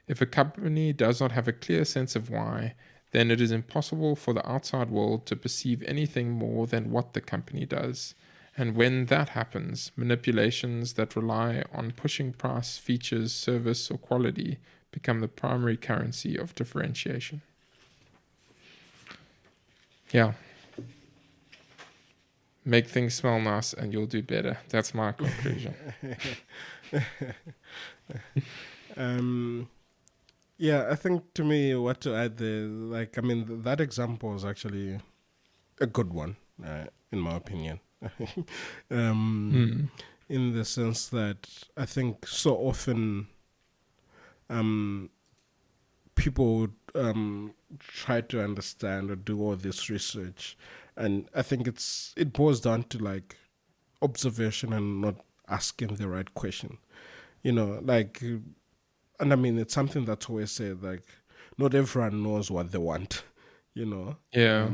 If a company does not have a clear sense of why, then it is impossible for the outside world to perceive anything more than what the company does. And when that happens, manipulations that rely on pushing price, features, service, or quality become the primary currency of differentiation. Yeah. Make things smell nice and you'll do better. That's my conclusion. Yeah, I think to me, what to add there, like, I mean, that example is actually a good one, in my opinion. In the sense that I think so often people try to understand or do all this research, and I think it boils down to like observation and not asking the right question. You know, like, and I mean, it's something that's always said, like, not everyone knows what they want, you know? Yeah.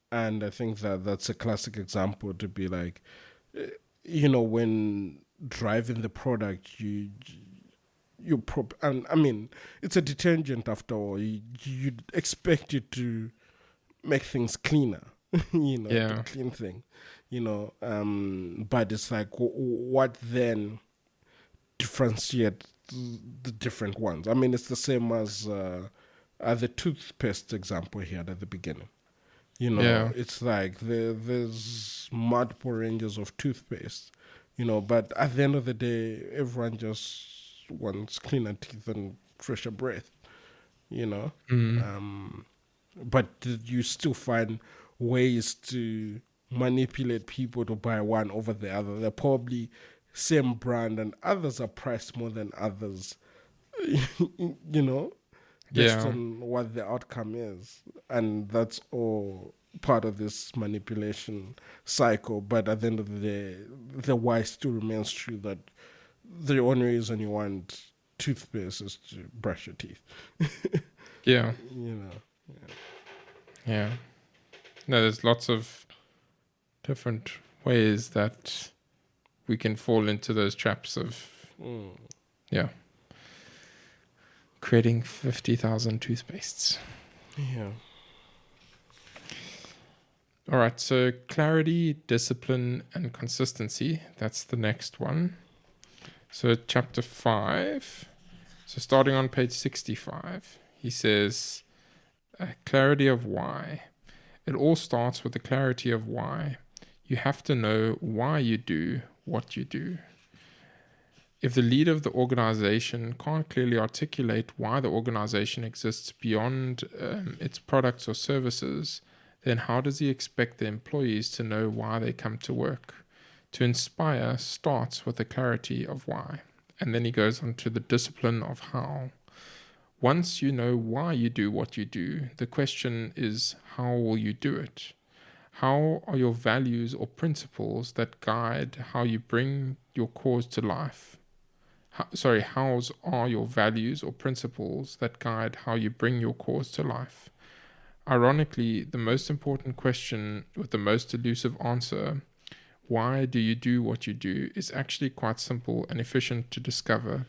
And I think that's a classic example to be like, you know, when driving the product, and I mean, it's a detergent after all. You'd expect it to make things cleaner, you know, Yeah. the clean thing, you know. But it's like, what then differentiate the different ones? I mean, it's the same as the toothpaste example here at the beginning. You know, Yeah. it's like there's multiple ranges of toothpaste, you know, but at the end of the day, everyone just wants cleaner teeth and fresher breath, you know. But you still find ways to manipulate people to buy one over the other. They're probably same brand and others are priced more than others, you know, based on what the outcome is. And that's all part of this manipulation cycle. But at the end of the day, the why still remains true, that the only reason you want toothpaste is to brush your teeth. Yeah. You know. Yeah. No, there's lots of different ways that we can fall into those traps of, yeah. creating 50,000 toothpastes. Yeah. All right, so clarity, discipline, and consistency. That's the next one. So chapter 5. So starting on page 65, he says, clarity of why. It all starts with the clarity of why. You have to know why you do what you do. If the leader of the organization can't clearly articulate why the organization exists beyond its products or services, then how does he expect the employees to know why they come to work? To inspire starts with the clarity of why. And then he goes on to the discipline of how. Once you know why you do what you do, the question is, how will you do it? How are your values or principles that guide how you bring your cause to life? How's are your values or principles that guide how you bring your cause to life? Ironically, the most important question with the most elusive answer, why do you do what you do, is actually quite simple and efficient to discover.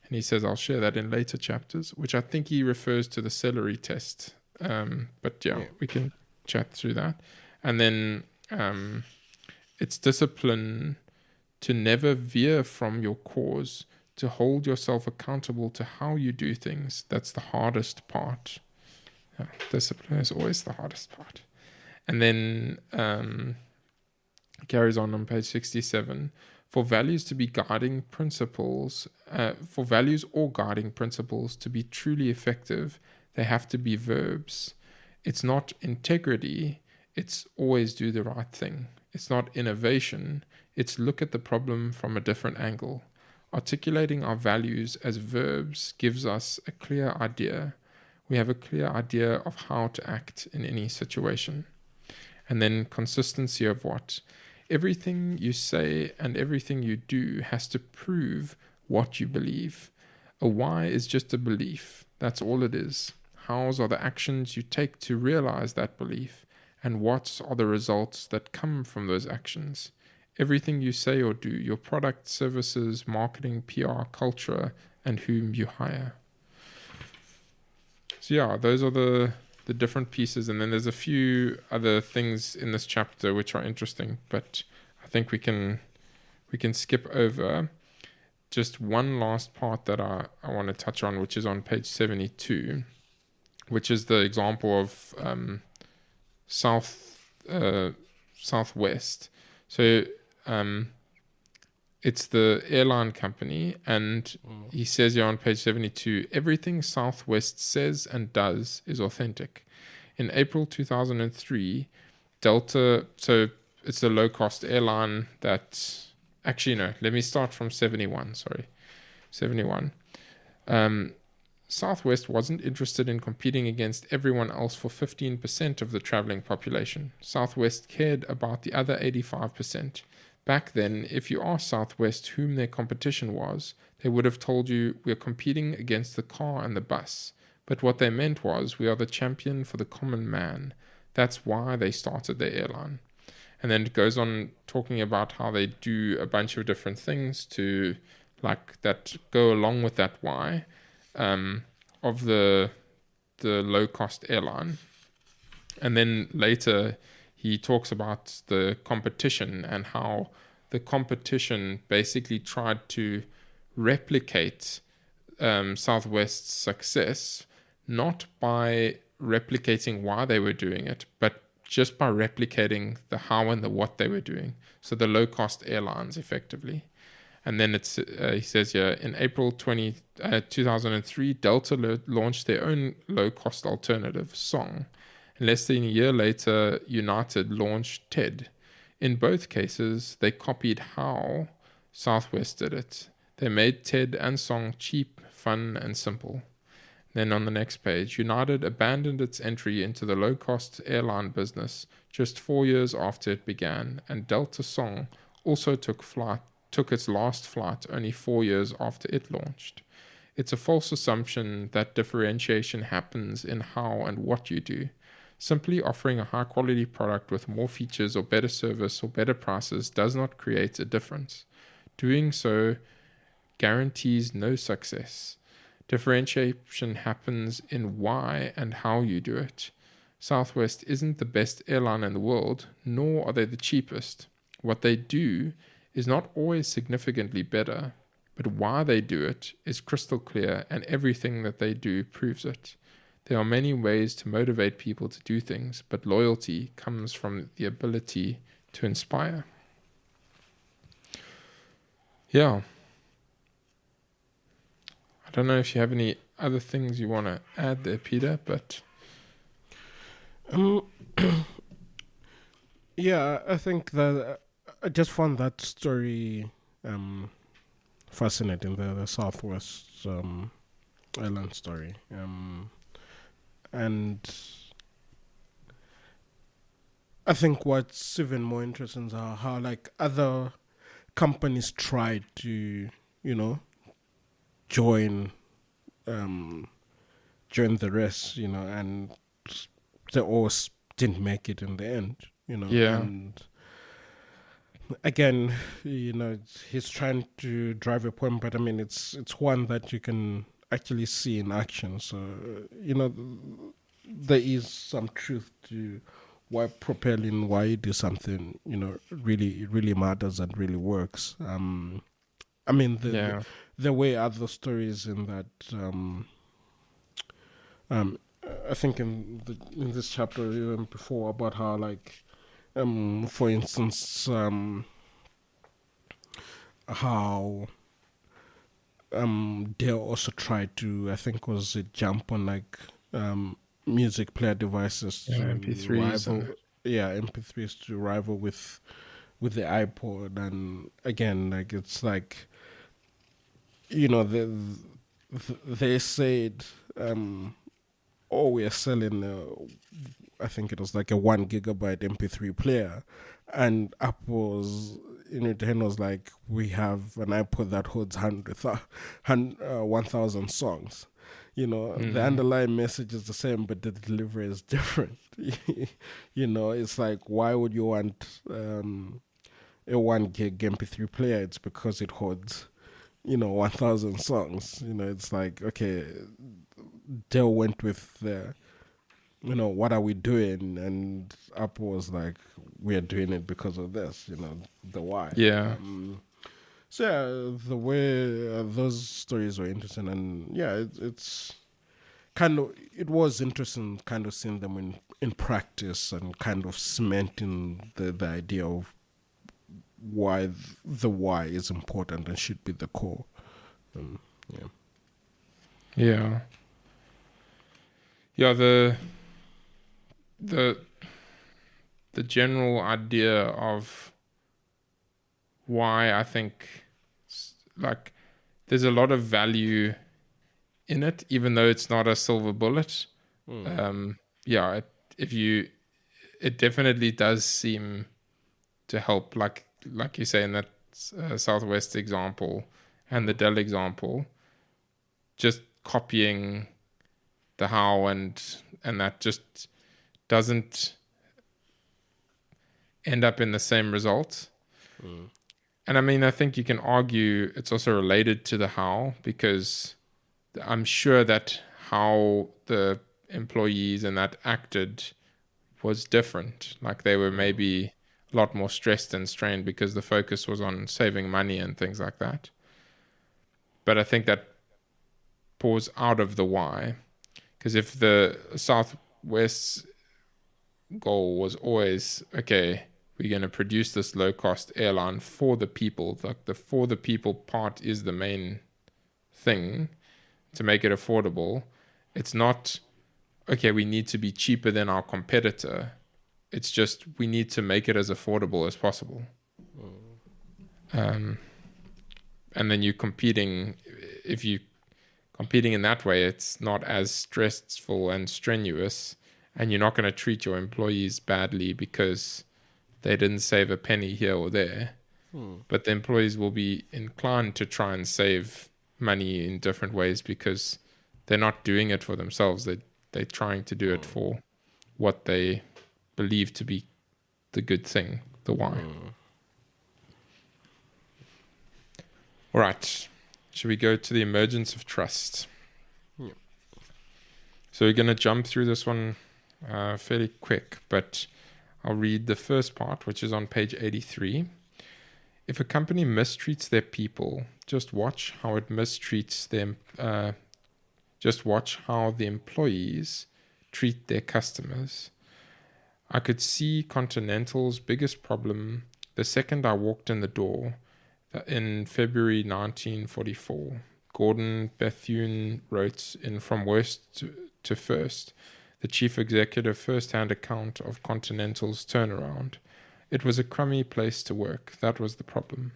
And he says, I'll share that in later chapters, which I think he refers to the celery test. But we can chat through that. And then it's discipline to never veer from your cause, to hold yourself accountable to how you do things. That's the hardest part. Discipline is always the hardest part. And then carries on page 67. For values to be guiding principles, for values or guiding principles to be truly effective, they have to be verbs. It's not integrity, it's always do the right thing. It's not innovation, it's look at the problem from a different angle. Articulating our values as verbs gives us a clear idea. We have a clear idea of how to act in any situation. And then consistency of what? Everything you say and everything you do has to prove what you believe. A why is just a belief. That's all it is. Hows are the actions you take to realize that belief, and what are the results that come from those actions. Everything you say or do, your product, services, marketing, PR, culture, and whom you hire. So those are the different pieces. And then there's a few other things in this chapter which are interesting, but I think we can skip over just one last part that I want to touch on, which is on page 72, which is the example of Southwest. So it's the airline company, and he says here on page 72, everything Southwest says and does is authentic. In April 2003, Delta, so it's a low-cost airline that, actually no, let me start from 71, 71. Southwest wasn't interested in competing against everyone else for 15% of the traveling population. Southwest cared about the other 85%. Back then, if you asked Southwest whom their competition was, they would have told you, we're competing against the car and the bus. But what they meant was, we are the champion for the common man. That's why they started their airline. And then it goes on talking about how they do a bunch of different things to, like, that go along with that why of the low-cost airline. And then later he talks about the competition and how the competition basically tried to replicate Southwest's success, not by replicating why they were doing it, but just by replicating the how and the what they were doing. So the low-cost airlines, effectively. And then it's he says here, in April 2003, Delta launched their own low-cost alternative, Song. And less than a year later, United launched TED. In both cases, they copied how Southwest did it. They made TED and Song cheap, fun, and simple. Then on the next page, United abandoned its entry into the low-cost airline business just 4 years after it began, and Delta Song also took its last flight only 4 years after it launched. It's a false assumption that differentiation happens in how and what you do. Simply offering a high-quality product with more features or better service or better prices does not create a difference. Doing so guarantees no success. Differentiation happens in why and how you do it. Southwest isn't the best airline in the world, nor are they the cheapest. What they do is not always significantly better, but why they do it is crystal clear, and everything that they do proves it. There are many ways to motivate people to do things, but loyalty comes from the ability to inspire. Yeah. I don't know if you have any other things you want to add there, Peter, but... Yeah, I think that I just found that story fascinating, the Southwest Island story. And I think what's even more interesting is how like other companies try to, join the rest, and they all didn't make it in the end, Yeah. And again, he's trying to drive a point, but I mean, it's one that you can actually see in action. So, there is some truth to why propelling, why you do something, really, really matters and really works. I mean, the way other stories in that, I think in this chapter even before about how like, for instance, how Dell also tried to, I think was it jump on like music player devices to MP3s rival, MP3s to rival with the iPod, and again, like it's like, they said, oh, we are selling, I think it was like a 1 gigabyte MP3 player, and Apple's in return was like, we have an iPod that holds 1,000 songs. The underlying message is the same, but the delivery is different. It's like, why would you want a 1 gig MP3 player? It's because it holds 1,000 songs. It's like, okay, Dell went with the, what are we doing? And Apple was like, we are doing it because of this, the why. Yeah. So yeah, the way those stories were interesting, and yeah, it's kind of, it was interesting kind of seeing them in practice and kind of cementing the idea of why the why is important and should be the core. Yeah. The general idea of why I think like there's a lot of value in it, even though it's not a silver bullet. It definitely does seem to help, like you say in that Southwest example and the Dell example, just copying the how and that just doesn't end up in the same result. And I mean, I think you can argue it's also related to the how, because I'm sure that how the employees and that acted was different. Like they were maybe a lot more stressed and strained because the focus was on saving money and things like that. But I think that pours out of the why, because if the Southwest goal was always, okay, we're going to produce this low-cost airline for the people, like the for the people part is the main thing to make it affordable. It's not, okay, we need to be cheaper than our competitor. It's just we need to make it as affordable as possible. And then you're competing. If you competing in that way, it's not as stressful and strenuous, and you're not going to treat your employees badly because they didn't save a penny here or there. But the employees will be inclined to try and save money in different ways because they're not doing it for themselves. They're trying to do it for what they believe to be the good thing, the why. All right. Should we go to the emergence of trust? So we're going to jump through this one fairly quick, but I'll read the first part, which is on page 83. If a company mistreats their people, just watch how it mistreats them. Just watch how the employees treat their customers. I could see Continental's biggest problem the second I walked in the door in February 1944. Gordon Bethune wrote in From Worst to First, the chief executive first-hand account of Continental's turnaround. It was a crummy place to work. That was the problem.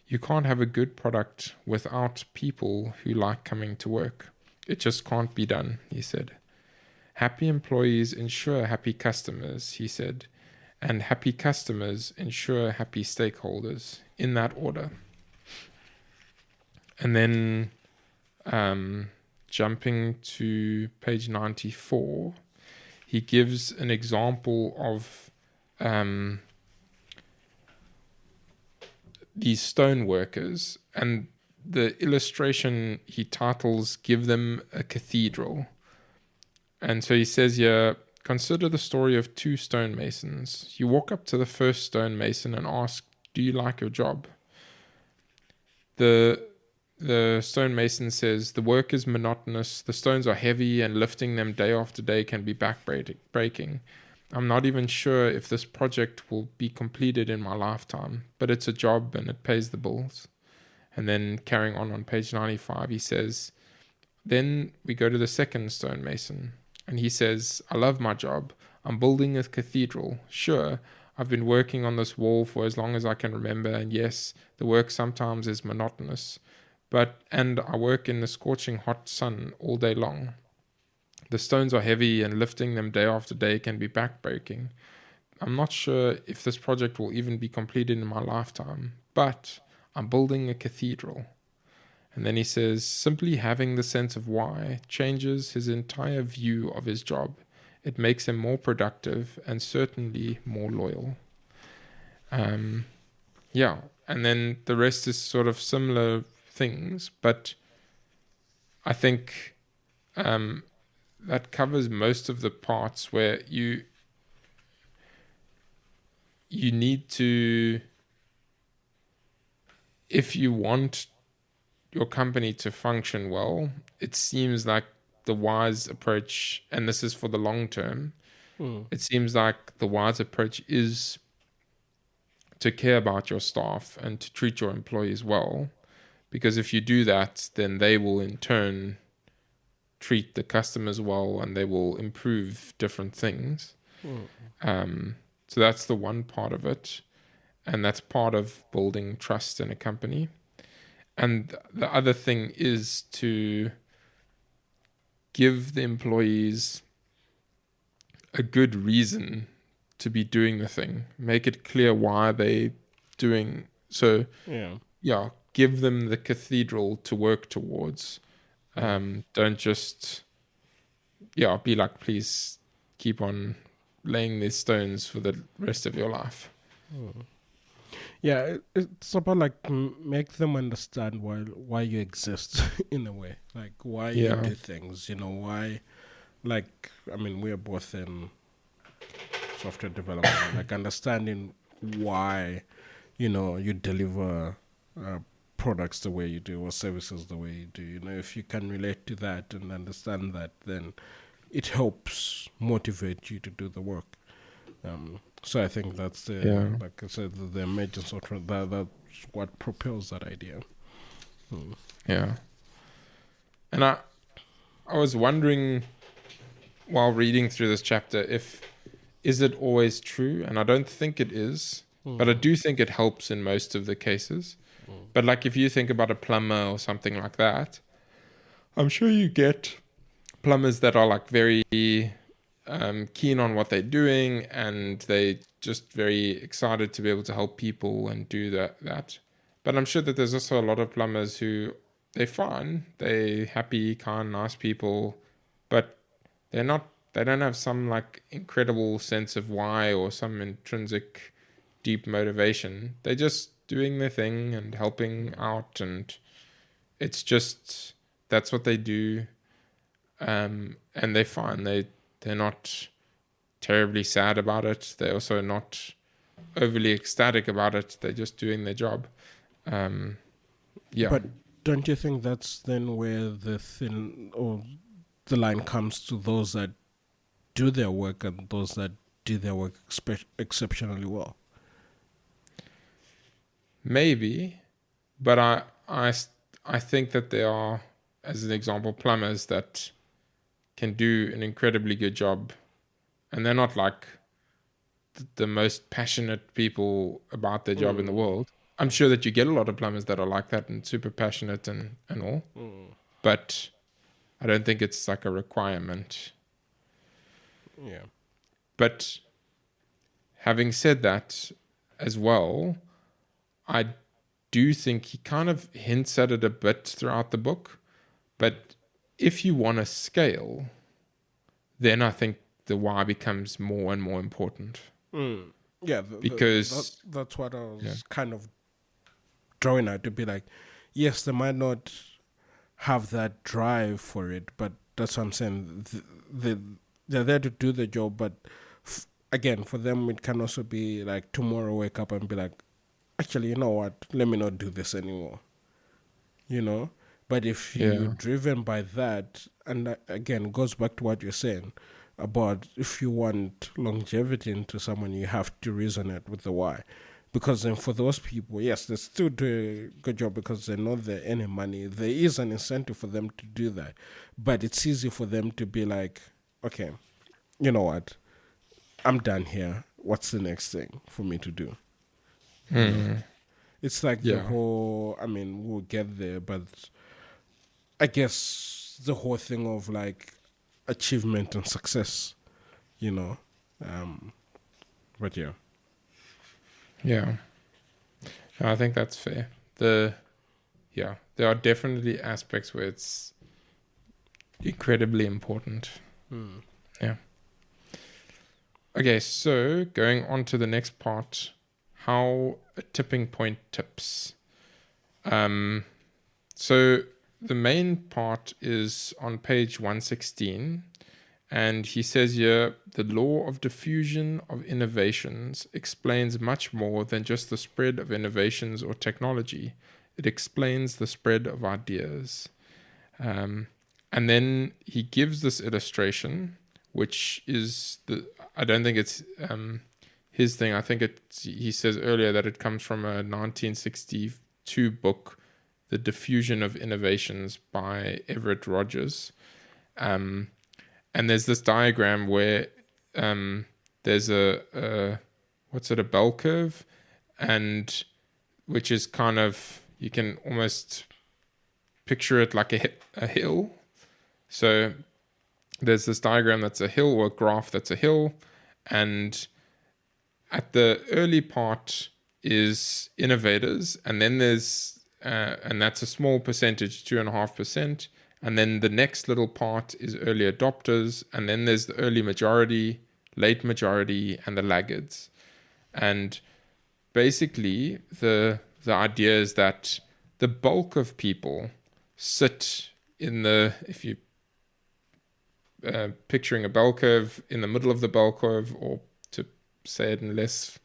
You can't have a good product without people who like coming to work. It just can't be done, he said. Happy employees ensure happy customers, he said, and happy customers ensure happy stakeholders, in that order. And then jumping to page 94, he gives an example of these stone workers, and the illustration he titles "Give Them a Cathedral." And so he says here, consider the story of two stonemasons. You walk up to the first stonemason and ask, do you like your job? The stonemason says, the work is monotonous, the stones are heavy, and lifting them day after day can be back-breaking. I'm not even sure if this project will be completed in my lifetime, but it's a job and it pays the bills. And then carrying on page 95, he says, then we go to the second stonemason, and he says, I love my job. I'm building a cathedral. Sure, I've been working on this wall for as long as I can remember, and yes, the work sometimes is monotonous, and I work in the scorching hot sun all day long. The stones are heavy, and lifting them day after day can be backbreaking. I'm not sure if this project will even be completed in my lifetime, but I'm building a cathedral. And then he says, simply having the sense of why changes his entire view of his job. It makes him more productive and certainly more loyal. And then the rest is sort of similar things, but I think that covers most of the parts where you need to, if you want your company to function well, it seems like the wise approach, and this is for the long term, it seems like the wise approach is to care about your staff and to treat your employees well, because if you do that, then they will in turn treat the customers well and they will improve different things. So that's the one part of it, and that's part of building trust in a company. And the other thing is to give the employees a good reason to be doing the thing. Make it clear why they're doing so. Yeah, give them the cathedral to work towards. Don't just be like, please keep on laying these stones for the rest of your life. Yeah, it's about like make them understand why you exist in a way, like why you do things. Why, like, I mean, we are both in software development, like understanding why, you deliver products the way you do or services the way you do. If you can relate to that and understand that, then it helps motivate you to do the work. So I think that's like I said, the emergence of that's what propels that idea. Yeah. And I was wondering while reading through this chapter, is it always true? And I don't think it is, but I do think it helps in most of the cases. But like if you think about a plumber or something like that, I'm sure you get plumbers that are like very keen on what they're doing, and they just very excited to be able to help people and do that. But I'm sure that there's also a lot of plumbers who they're fine, they're happy, kind, nice people, but they don't have some like incredible sense of why or some intrinsic deep motivation. They're just doing their thing and helping out, and it's just that's what they do. and they're fine. They're not terribly sad about it. They're also not overly ecstatic about it. They're just doing their job. Yeah. But don't you think that's then where the thin or the line comes to those that do their work and those that do their work exceptionally well? Maybe, but I think that there are, as an example, plumbers that can do an incredibly good job, and they're not like the most passionate people about their job in the world. I'm sure that you get a lot of plumbers that are like that and super passionate and all, but I don't think it's like a requirement. Yeah. But having said that as well, I do think he kind of hints at it a bit throughout the book. But if you want to scale, then I think the why becomes more and more important. Yeah, Because that's what I was kind of drawing at, to be like, yes, they might not have that drive for it, but that's what I'm saying. They're there to do the job, but again, for them, it can also be like tomorrow wake up and be like, actually, you know what? Let me not do this anymore. You know? But if you're driven by that, and that, again, it goes back to what you're saying about if you want longevity into someone, you have to resonate with the why. Because then for those people, yes, they still do a good job because they know they're earning money. There is an incentive for them to do that. But it's easy for them to be like, okay, you know what? I'm done here. What's the next thing for me to do? You know? It's like the whole, I mean, we'll get there, but I guess the whole thing of like achievement and success, you know. But yeah. Yeah, I think that's fair. There are definitely aspects where it's incredibly important. Yeah. Okay, so going on to the next part, how a tipping point tips. So the main part is on page 116. And he says here, the law of diffusion of innovations explains much more than just the spread of innovations or technology. It explains the spread of ideas. And then he gives this illustration, which is I don't think it's his thing. I think he says earlier that it comes from a 1962 book, The Diffusion of Innovations by Everett Rogers. And there's this diagram where there's a bell curve, and which is kind of, you can almost picture it like a hill. So there's this diagram that's a hill, or a graph that's a hill, and at the early part is innovators, and then there's and that's a small percentage, 2.5%. And then the next little part is early adopters. And then there's the early majority, late majority, and the laggards. And basically, the idea is that the bulk of people sit in if you picturing a bell curve, in the middle of the bell curve, or to say it in less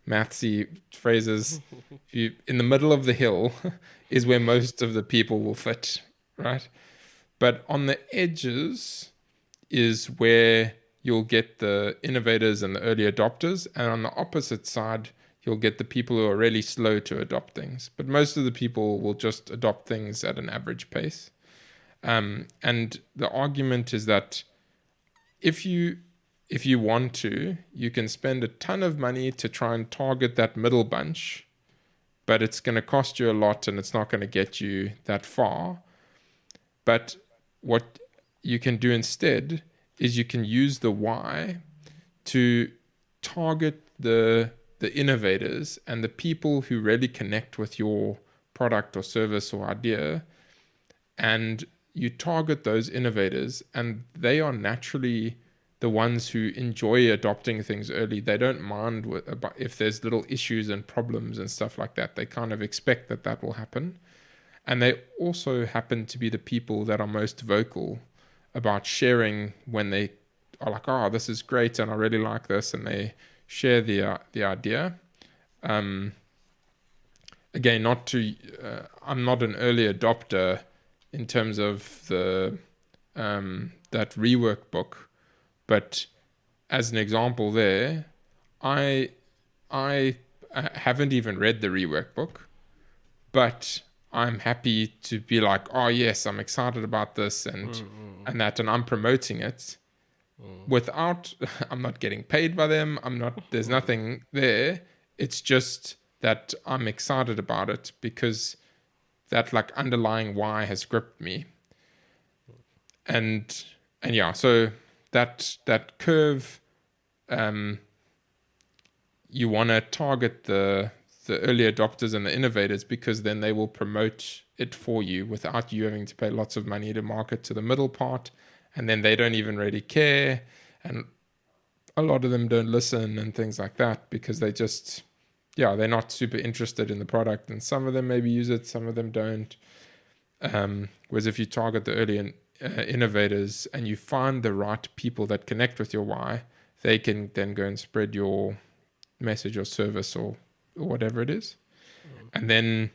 mathsy phrases, in the middle of the hill is where most of the people will fit, right? But on the edges is where you'll get the innovators and the early adopters. And on the opposite side, you'll get the people who are really slow to adopt things. But most of the people will just adopt things at an average pace. And the argument is that if you want to, you can spend a ton of money to try and target that middle bunch, but it's going to cost you a lot and it's not going to get you that far. But what you can do instead is you can use the why to target the innovators and the people who really connect with your product or service or idea, and you target those innovators, and they are naturally the ones who enjoy adopting things early. They don't mind if there's little issues and problems and stuff like that. They kind of expect that will happen. And they also happen to be the people that are most vocal about sharing when they are like, oh, this is great and I really like this, and they share the idea. Again, I'm not an early adopter in terms of the that rework book, but as an example there, I haven't even read the rework book, but I'm happy to be like, oh yes, I'm excited about this and that, and I'm promoting it without I'm not getting paid by them. There's nothing there. It's just that I'm excited about it because that like underlying why has gripped me. And yeah, so that curve, you want to target the early adopters and the innovators, because then they will promote it for you without you having to pay lots of money to market to the middle part, and then they don't even really care, and a lot of them don't listen and things like that because they're not super interested in the product, and some of them maybe use it, some of them don't. Whereas if you target the early innovators and you find the right people that connect with your why, they can then go and spread your message or service or whatever it is. And then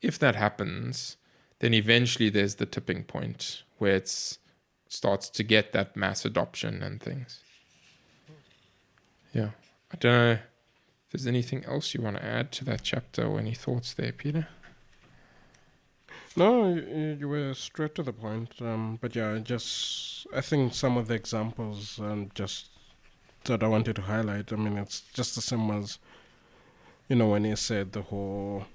if that happens, then eventually there's the tipping point where it starts to get that mass adoption and things. Yeah. I don't know if there's anything else you want to add to that chapter or any thoughts there, Peter? No, you were straight to the point. But yeah, I think some of the examples just that I wanted to highlight, I mean, it's just the same as, when you said the whole,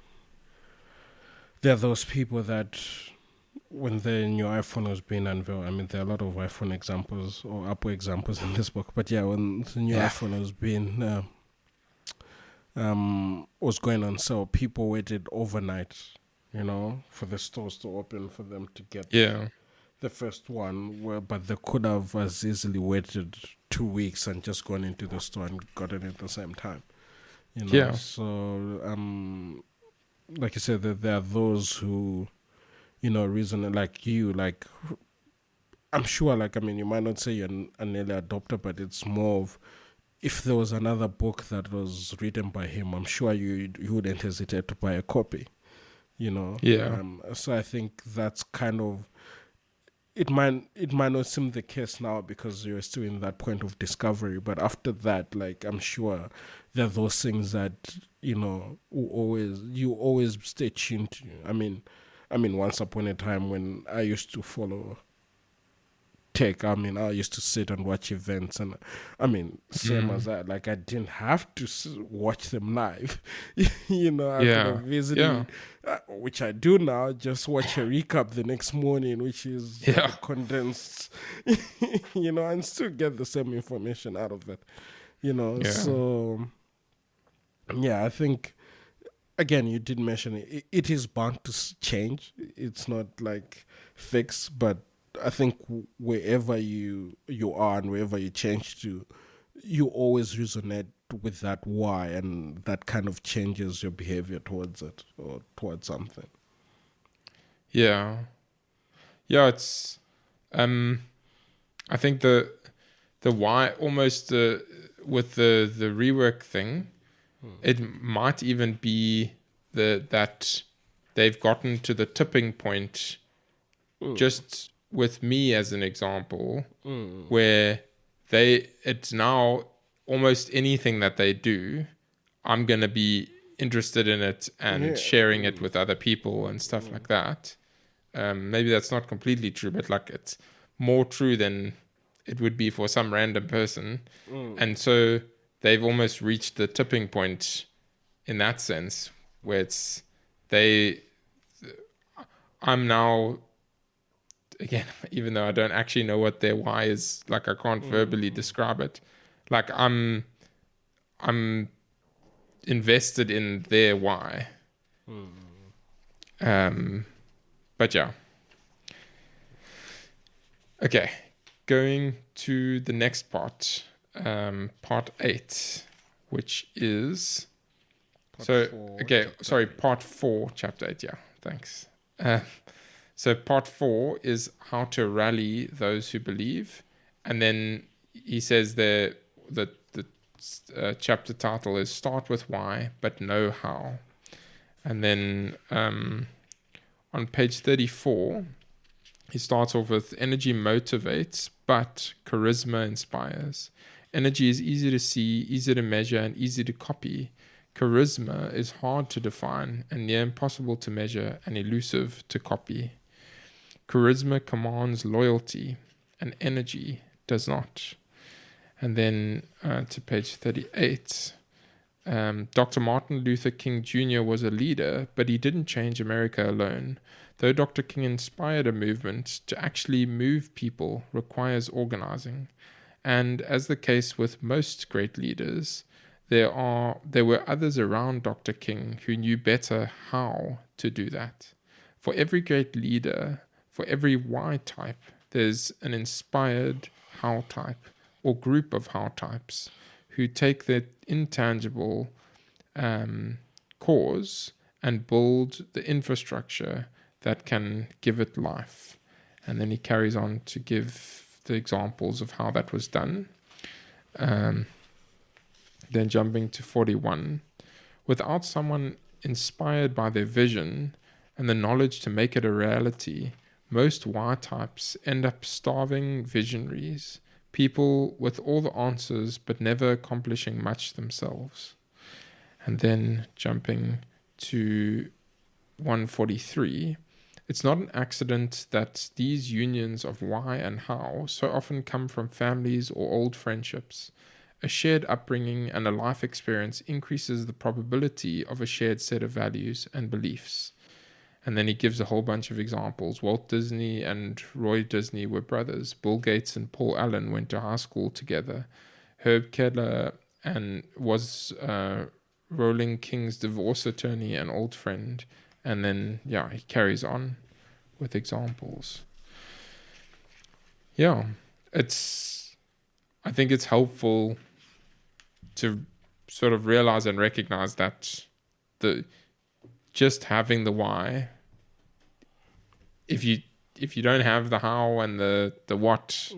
there are those people that when the new iPhone was being unveiled, I mean, there are a lot of iPhone examples or Apple examples in this book, but yeah, when the new iPhone was being, was going on sale, people waited overnight, for the stores to open for them to get the first one, but they could have as easily waited 2 weeks and just gone into the store and got it at the same time. So like you said, that there are those who, reason like you, like I'm sure, like, I mean, you might not say you're an early adopter, but it's more of, if there was another book that was written by him, I'm sure you wouldn't hesitate to buy a copy, so I think that's kind of, it might not seem the case now because you're still in that point of discovery, but after that, like, I'm sure there are those things that you always stay tuned to. I mean, once upon a time when I used to follow tech, I mean, I used to sit and watch events, and I mean, same as that, like, I didn't have to watch them live. I could have easily, which I do now, just watch a recap the next morning, which is condensed, and still get the same information out of it, so yeah, I think, again, you did mention it is bound to change. It's not like fixed, but I think wherever you are and wherever you change to, you always resonate with that why, and that kind of changes your behavior towards it or towards something. Yeah, it's I think the why, almost with the rework thing, it might even be that they've gotten to the tipping point, just with me as an example, where it's now almost anything that they do, I'm going to be interested in it and sharing it with other people and stuff like that. Maybe that's not completely true, but like, it's more true than it would be for some random person. And so they've almost reached the tipping point in that sense, where I'm now, again, even though I don't actually know what their why is, like, I can't verbally describe it. Like, I'm invested in their why. But yeah. Okay, going to the next part, part 8, which is part 4, chapter 8. Yeah, thanks. So part 4 is how to rally those who believe. And then he says there that the chapter title is Start with Why, but Know How. And then on page 34, he starts off with energy motivates, but charisma inspires. Energy is easy to see, easy to measure, and easy to copy. Charisma is hard to define and near impossible to measure and elusive to copy. Charisma commands loyalty, and energy does not. And then to page 38, Dr. Martin Luther King Jr. was a leader, but he didn't change America alone. Though Dr. King inspired a movement, to actually move people requires organizing. And as the case with most great leaders, there were others around Dr. King who knew better how to do that. For every great leader, for every why type, there's an inspired how type or group of how types who take their intangible cause and build the infrastructure that can give it life. And then he carries on to give the examples of how that was done. Then jumping to 41, without someone inspired by their vision and the knowledge to make it a reality, most Y types end up starving visionaries, people with all the answers but never accomplishing much themselves. And then jumping to 143, it's not an accident that these unions of why and how so often come from families or old friendships. A shared upbringing and a life experience increases the probability of a shared set of values and beliefs. And then he gives a whole bunch of examples. Walt Disney and Roy Disney were brothers. Bill Gates and Paul Allen went to high school together. Herb Keller was Roland King's divorce attorney and old friend. And then, he carries on with examples. I think it's helpful to sort of realize and recognize that just having the why, if you don't have the how and the what,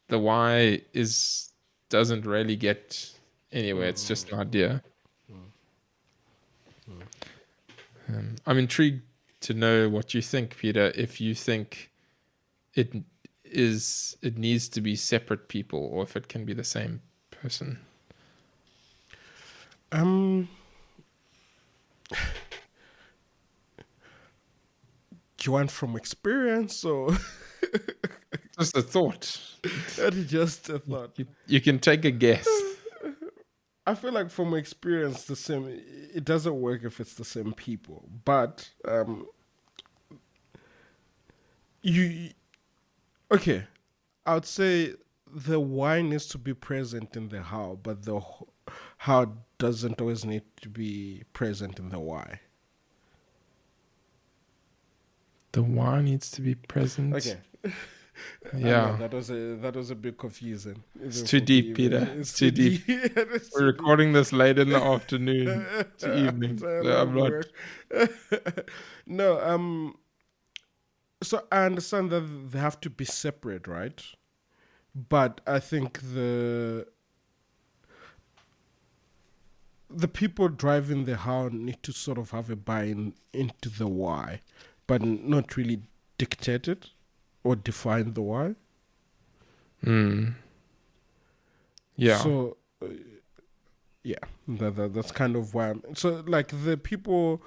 the why doesn't really get anywhere. It's just an idea. I'm intrigued to know what you think, Peter. If you think it needs to be separate people, or if it can be the same person. Do you want from experience or just a thought? Just a thought. You can take a guess. I feel like from experience, the same. It doesn't work if it's the same people. But okay, I would say the why needs to be present in the how, but the how doesn't always need to be present in the why. The why needs to be present. Okay. Yeah, that was a bit confusing. It's too deep, Peter. It's too deep. We're recording this late in the afternoon to evening. So I'm not. No, so I understand that they have to be separate, right? But I think the people driving the how need to sort of have a buy-in into the why, but not really dictate it or define the why. Yeah. So, that's kind of why. So, like, the people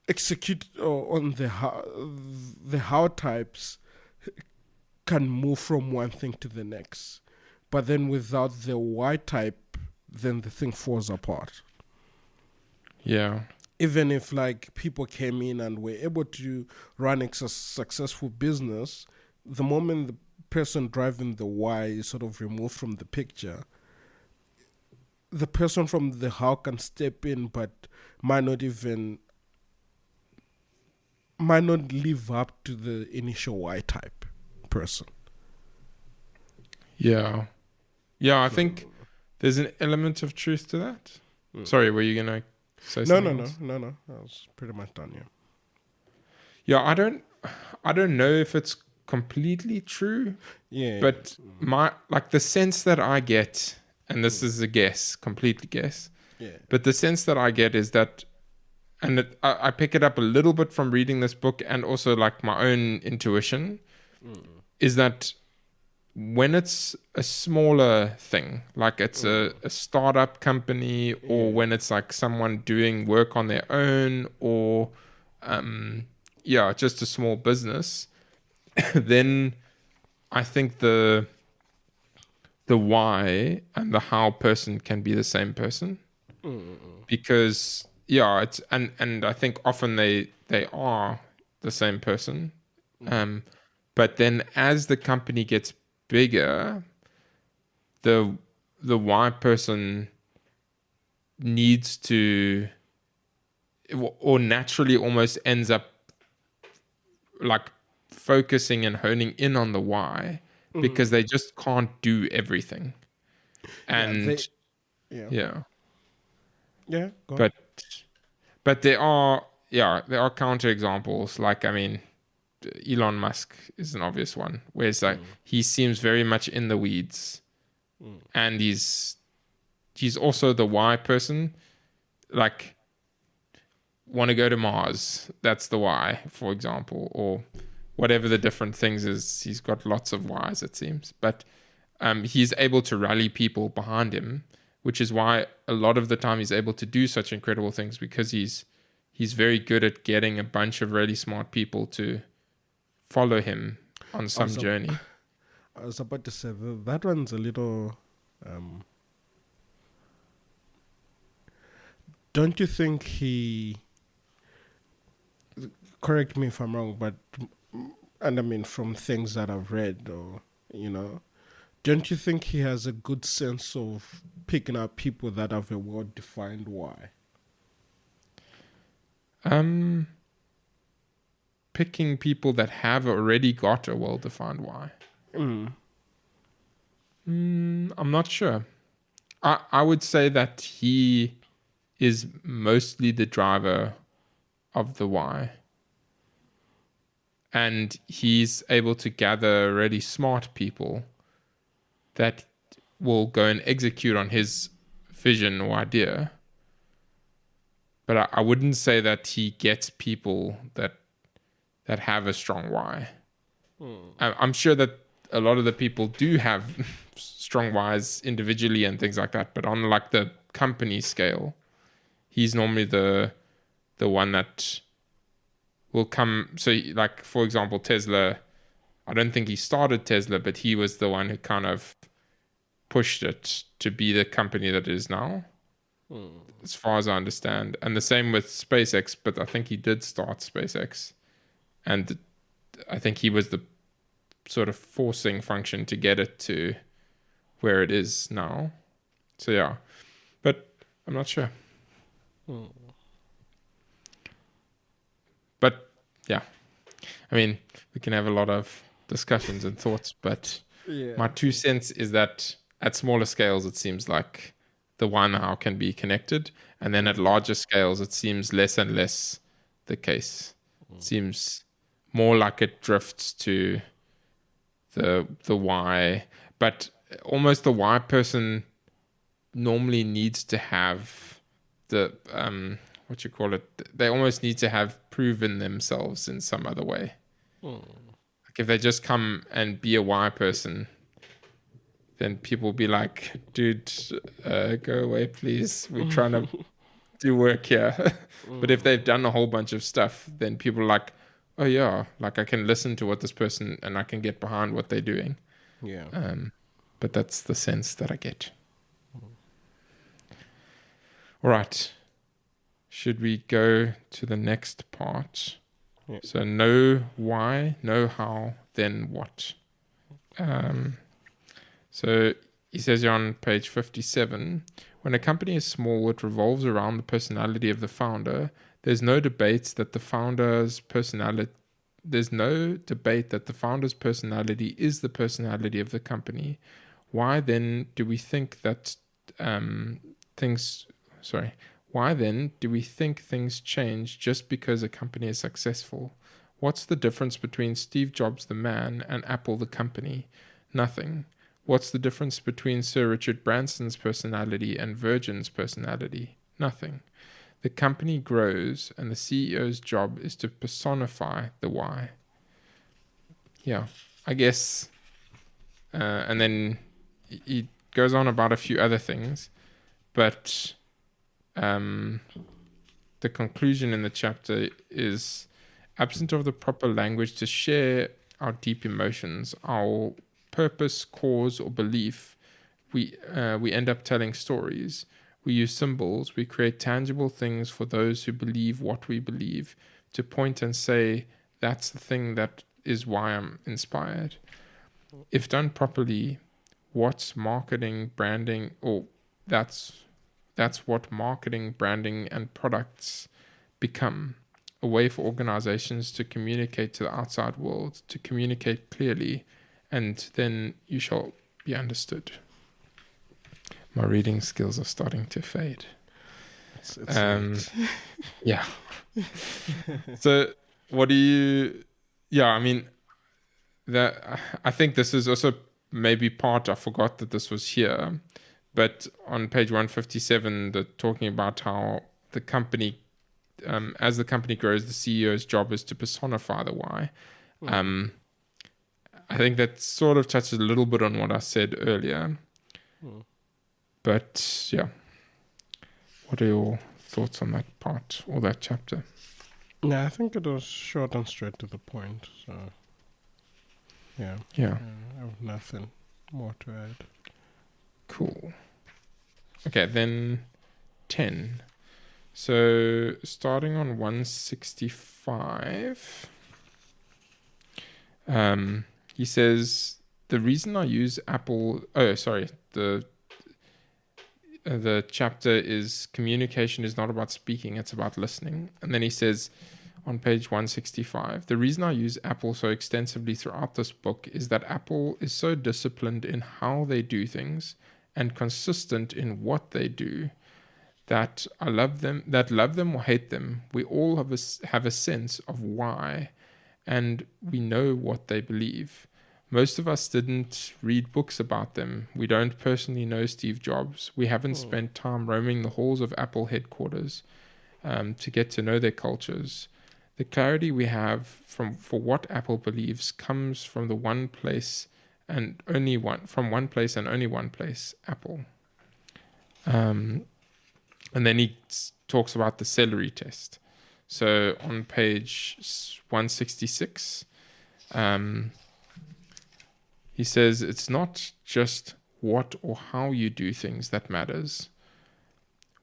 execute on the how types can move from one thing to the next, but then without the why type, then the thing falls apart. Yeah. Even if like people came in and were able to run a successful business, the moment the person driving the why is sort of removed from the picture, the person from the how can step in, but might not live up to the initial why type person. Yeah. I think there's an element of truth to that. Sorry, were you gonna say something else? No. I was pretty much done, yeah. Yeah, I don't know if it's completely true, Yeah. but the sense that I get, and this is a guess, completely guess, Yeah. but the sense that I get is that, and I pick it up a little bit from reading this book and also like my own intuition, is that when it's a smaller thing, like it's a startup company, or when it's like someone doing work on their own, or just a small business, then I think the why and the how person can be the same person, because it's and I think often they are the same person, but then as the company gets bigger, the why person needs to, or naturally almost ends up like focusing and honing in on the why, because they just can't do everything. And Yeah. yeah, Yeah. Go on. but there are counter examples. Like, I mean, Elon Musk is an obvious one, where it's like he seems very much in the weeds, and he's also the why person. Like, want to go to Mars, that's the why, for example, or whatever the different things is. He's got lots of whys, it seems, but he's able to rally people behind him, which is why a lot of the time he's able to do such incredible things, because he's very good at getting a bunch of really smart people to follow him on some Also, journey. I was about to say that one's a little. Don't you think he? Correct me if I'm wrong, but and I mean from things that I've read, or don't you think he has a good sense of picking up people that have a well-defined why? Picking people that have already got a well-defined why. I'm not sure. I would say that he is mostly the driver of the why. And he's able to gather really smart people that will go and execute on his vision or idea. But I wouldn't say that he gets people that have a strong why. I'm sure that a lot of the people do have strong whys individually and things like that, but on like the company scale, he's normally the one that will come. So like, for example, Tesla, I don't think he started Tesla, but he was the one who kind of pushed it to be the company that it is now, as far as I understand. And the same with SpaceX, but I think he did start SpaceX, and I think he was the sort of forcing function to get it to where it is now. So yeah, but I'm not sure. But yeah, I mean, we can have a lot of discussions and thoughts, but my 2 cents is that at smaller scales, it seems like the why and the how can be connected, and then at larger scales, it seems less and less the case. It seems more like it drifts to the why, but almost the why person normally needs to have the what you call it. They almost need to have proven themselves in some other way. Like if they just come and be a why person, then people will be like, dude, go away, please. We're trying to do work here. But if they've done a whole bunch of stuff, then people are like, oh yeah, like I can listen to what this person, and I can get behind what they're doing. Yeah. But that's the sense that I get. All right. Should we go to the next part? Yeah. So know why, know how, then what. So he says here on page 57, when a company is small, it revolves around the personality of the founder. There's no debate that the founder's personality is the personality of the company. Why then do we think that things change just because a company is successful? What's the difference between Steve Jobs the man and Apple the company? Nothing. What's the difference between Sir Richard Branson's personality and Virgin's personality? Nothing. The company grows, and the CEO's job is to personify the why. Yeah, I guess. And then he goes on about a few other things, but the conclusion in the chapter is, absent of the proper language to share our deep emotions, our purpose, cause, or belief, we end up telling stories. We use symbols. We create tangible things for those who believe what we believe, to point and say, that's the thing that is why I'm inspired. If done properly, what's marketing, branding, or that's what marketing, branding, and products become. A way for organizations to communicate to the outside world, to communicate clearly, and then you shall be understood. My reading skills are starting to fade. It's late. Yeah. So what do you... Yeah, I mean, I think this is also maybe part... I forgot that this was here. But on page 157, they're talking about how the company... as the company grows, the CEO's job is to personify the why. I think that sort of touches a little bit on what I said earlier. But yeah, what are your thoughts on that part or that chapter? Yeah, I think it was short and straight to the point. So yeah, I have nothing more to add. Cool. Okay, then 10. So starting on 165, he says, the reason I use Apple... Oh, sorry. The chapter is communication is not about speaking, it's about listening. And then he says on page 165, the reason I use Apple so extensively throughout this book is that Apple is so disciplined in how they do things and consistent in what they do, that love them or hate them, we all have a sense of why, and we know what they believe. Most of us didn't read books about them. We don't personally know Steve Jobs. We haven't spent time roaming the halls of Apple headquarters to get to know their cultures. The clarity we have for what Apple believes comes from one place and only one place, Apple. And then he talks about the celery test. So on page 166, he says it's not just what or how you do things that matters.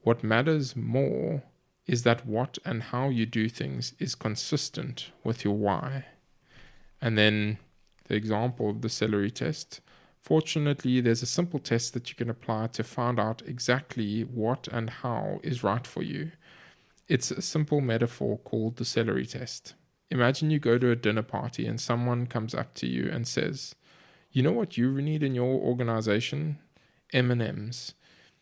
What matters more is that what and how you do things is consistent with your why. And then the example of the celery test. Fortunately, there's a simple test that you can apply to find out exactly what and how is right for you. It's a simple metaphor called the celery test. Imagine you go to a dinner party and someone comes up to you and says, you know what you need in your organization? M&Ms.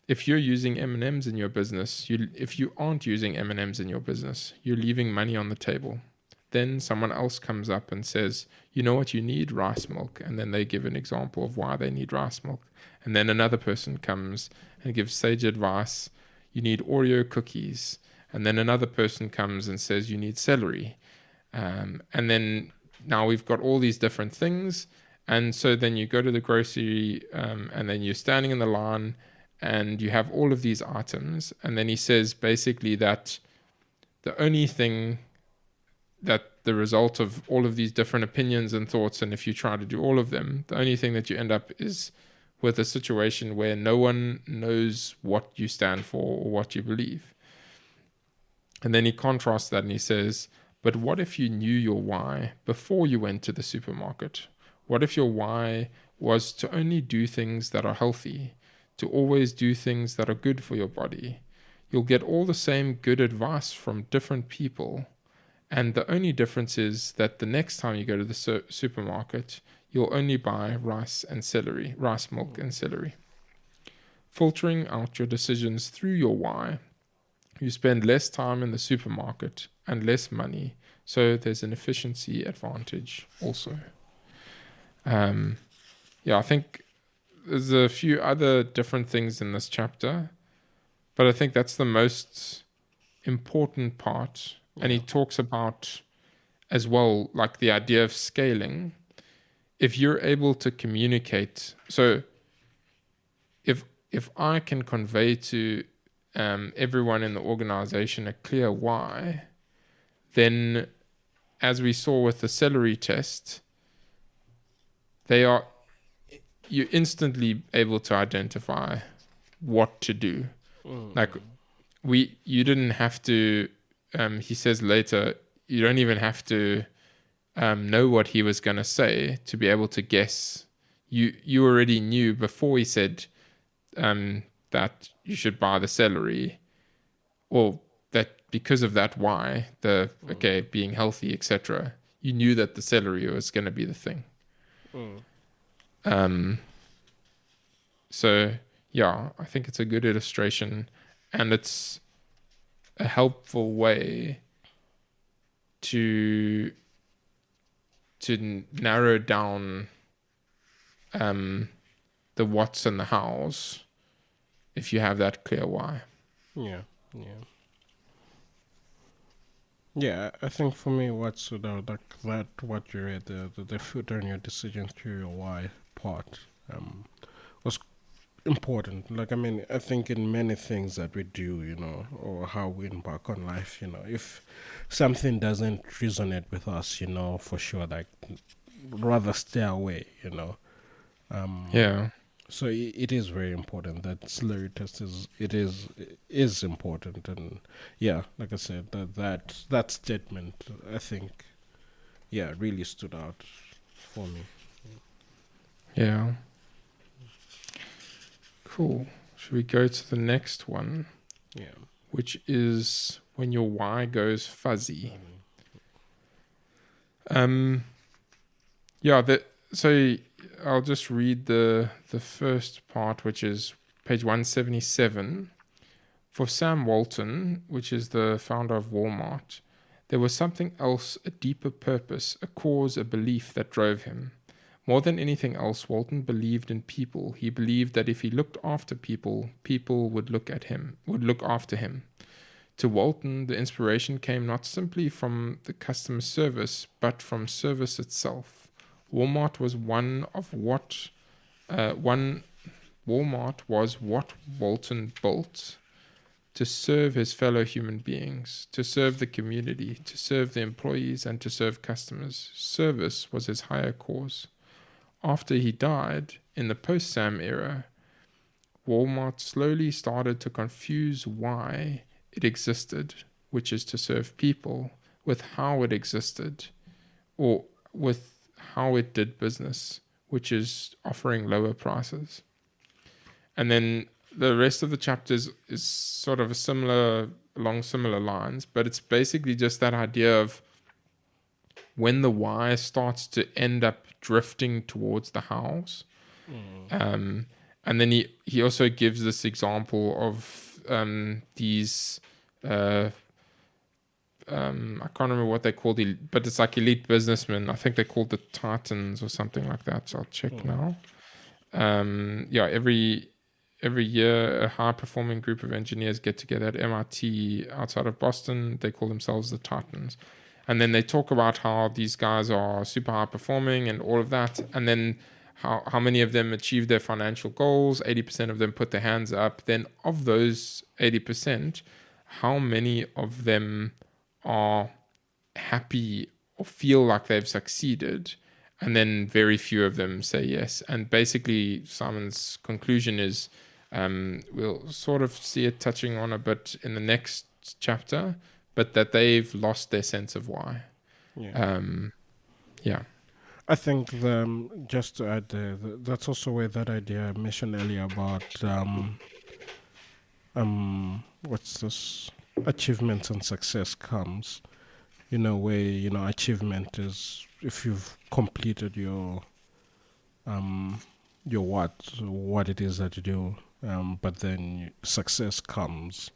If you're using M&Ms in your business, if you aren't using M&Ms in your business, you're leaving money on the table. Then someone else comes up and says, you know what you need? Rice milk. And then they give an example of why they need rice milk. And then another person comes and gives sage advice. You need Oreo cookies. And then another person comes and says you need celery. And then now we've got all these different things. And so then you go to the grocery and then you're standing in the line and you have all of these items. And then he says basically that the only thing that the result of all of these different opinions and thoughts, and if you try to do all of them, the only thing that you end up is with a situation where no one knows what you stand for or what you believe. And then he contrasts that and he says, but what if you knew your why before you went to the supermarket? What if your why was to only do things that are healthy, to always do things that are good for your body? You'll get all the same good advice from different people. And the only difference is that the next time you go to the supermarket, you'll only buy rice milk and celery. Filtering out your decisions through your why, you spend less time in the supermarket and less money So there's an efficiency advantage also. I think there's a few other different things in this chapter, but I think that's the most important part. And he talks about as well, like the idea of scaling. If you're able to communicate, so if I can convey to everyone in the organization a clear why, then as we saw with the celery test, you're instantly able to identify what to do. Like you didn't have to, he says later, you don't even have to know what he was going to say to be able to guess. You already knew before he said that you should buy the celery, or that because of that why, being healthy, etc. You knew that the celery was going to be the thing. So yeah, I think it's a good illustration, and it's a helpful way to narrow down the what's and the hows if you have that clear why. Yeah, I think for me, what stood out, like that, what you read, the filter in your decision to your why part, was important. Like, I mean, I think in many things that we do, or how we embark on life, if something doesn't resonate with us, for sure, like, rather stay away, So it is very important that slurry test is important, and like I said, that statement, I think, really stood out for me. Yeah. Cool. Should we go to the next one? Yeah. Which is when your why goes fuzzy. So I'll just read the first part, which is page 177. For Sam Walton, which is the founder of Walmart, there was something else, a deeper purpose, a cause, a belief that drove him. More than anything else, Walton believed in people. He believed that if he looked after people, people would look after him. To Walton, the inspiration came not simply from the customer service, but from service itself. Walmart was what Walton built to serve his fellow human beings, to serve the community, to serve the employees, and to serve customers. Service was his higher cause. After he died, in the post-Sam era, Walmart slowly started to confuse why it existed, which is to serve people, with how it existed, or with how it did business, which is offering lower prices. And then the rest of the chapters is sort of along similar lines, but it's basically just that idea of when the why starts to end up drifting towards the hows. And then he also gives this example of these I can't remember what they called, but it's like elite businessmen. I think they're called the Titans or something like that. So I'll check now. Every year, a high-performing group of engineers get together at MIT outside of Boston. They call themselves the Titans. And then they talk about how these guys are super high-performing and all of that. And then how many of them achieve their financial goals. 80% of them put their hands up. Then of those 80%, how many of them are happy or feel like they've succeeded? And then very few of them say yes. And basically, Simon's conclusion is, we'll sort of see it touching on a bit in the next chapter, but that they've lost their sense of why. I think just to add, that's also where that idea I mentioned earlier about what's this, achievements and success comes. Where achievement is if you've completed your what it is that you do, but then success comes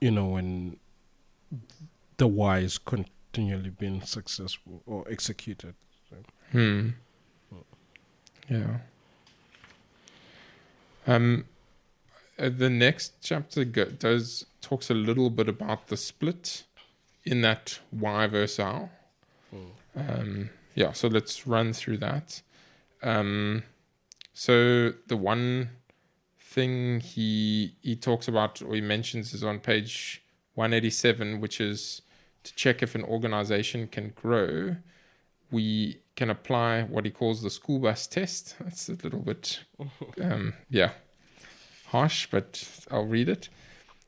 when the why is continually being successful or executed. So. Yeah. The next chapter talks a little bit about the split in that why versus how. So let's run through that. So the one thing he talks about, or he mentions, is on page 187, which is to check if an organization can grow. We can apply what he calls the school bus test. That's a little bit, harsh, but I'll read it.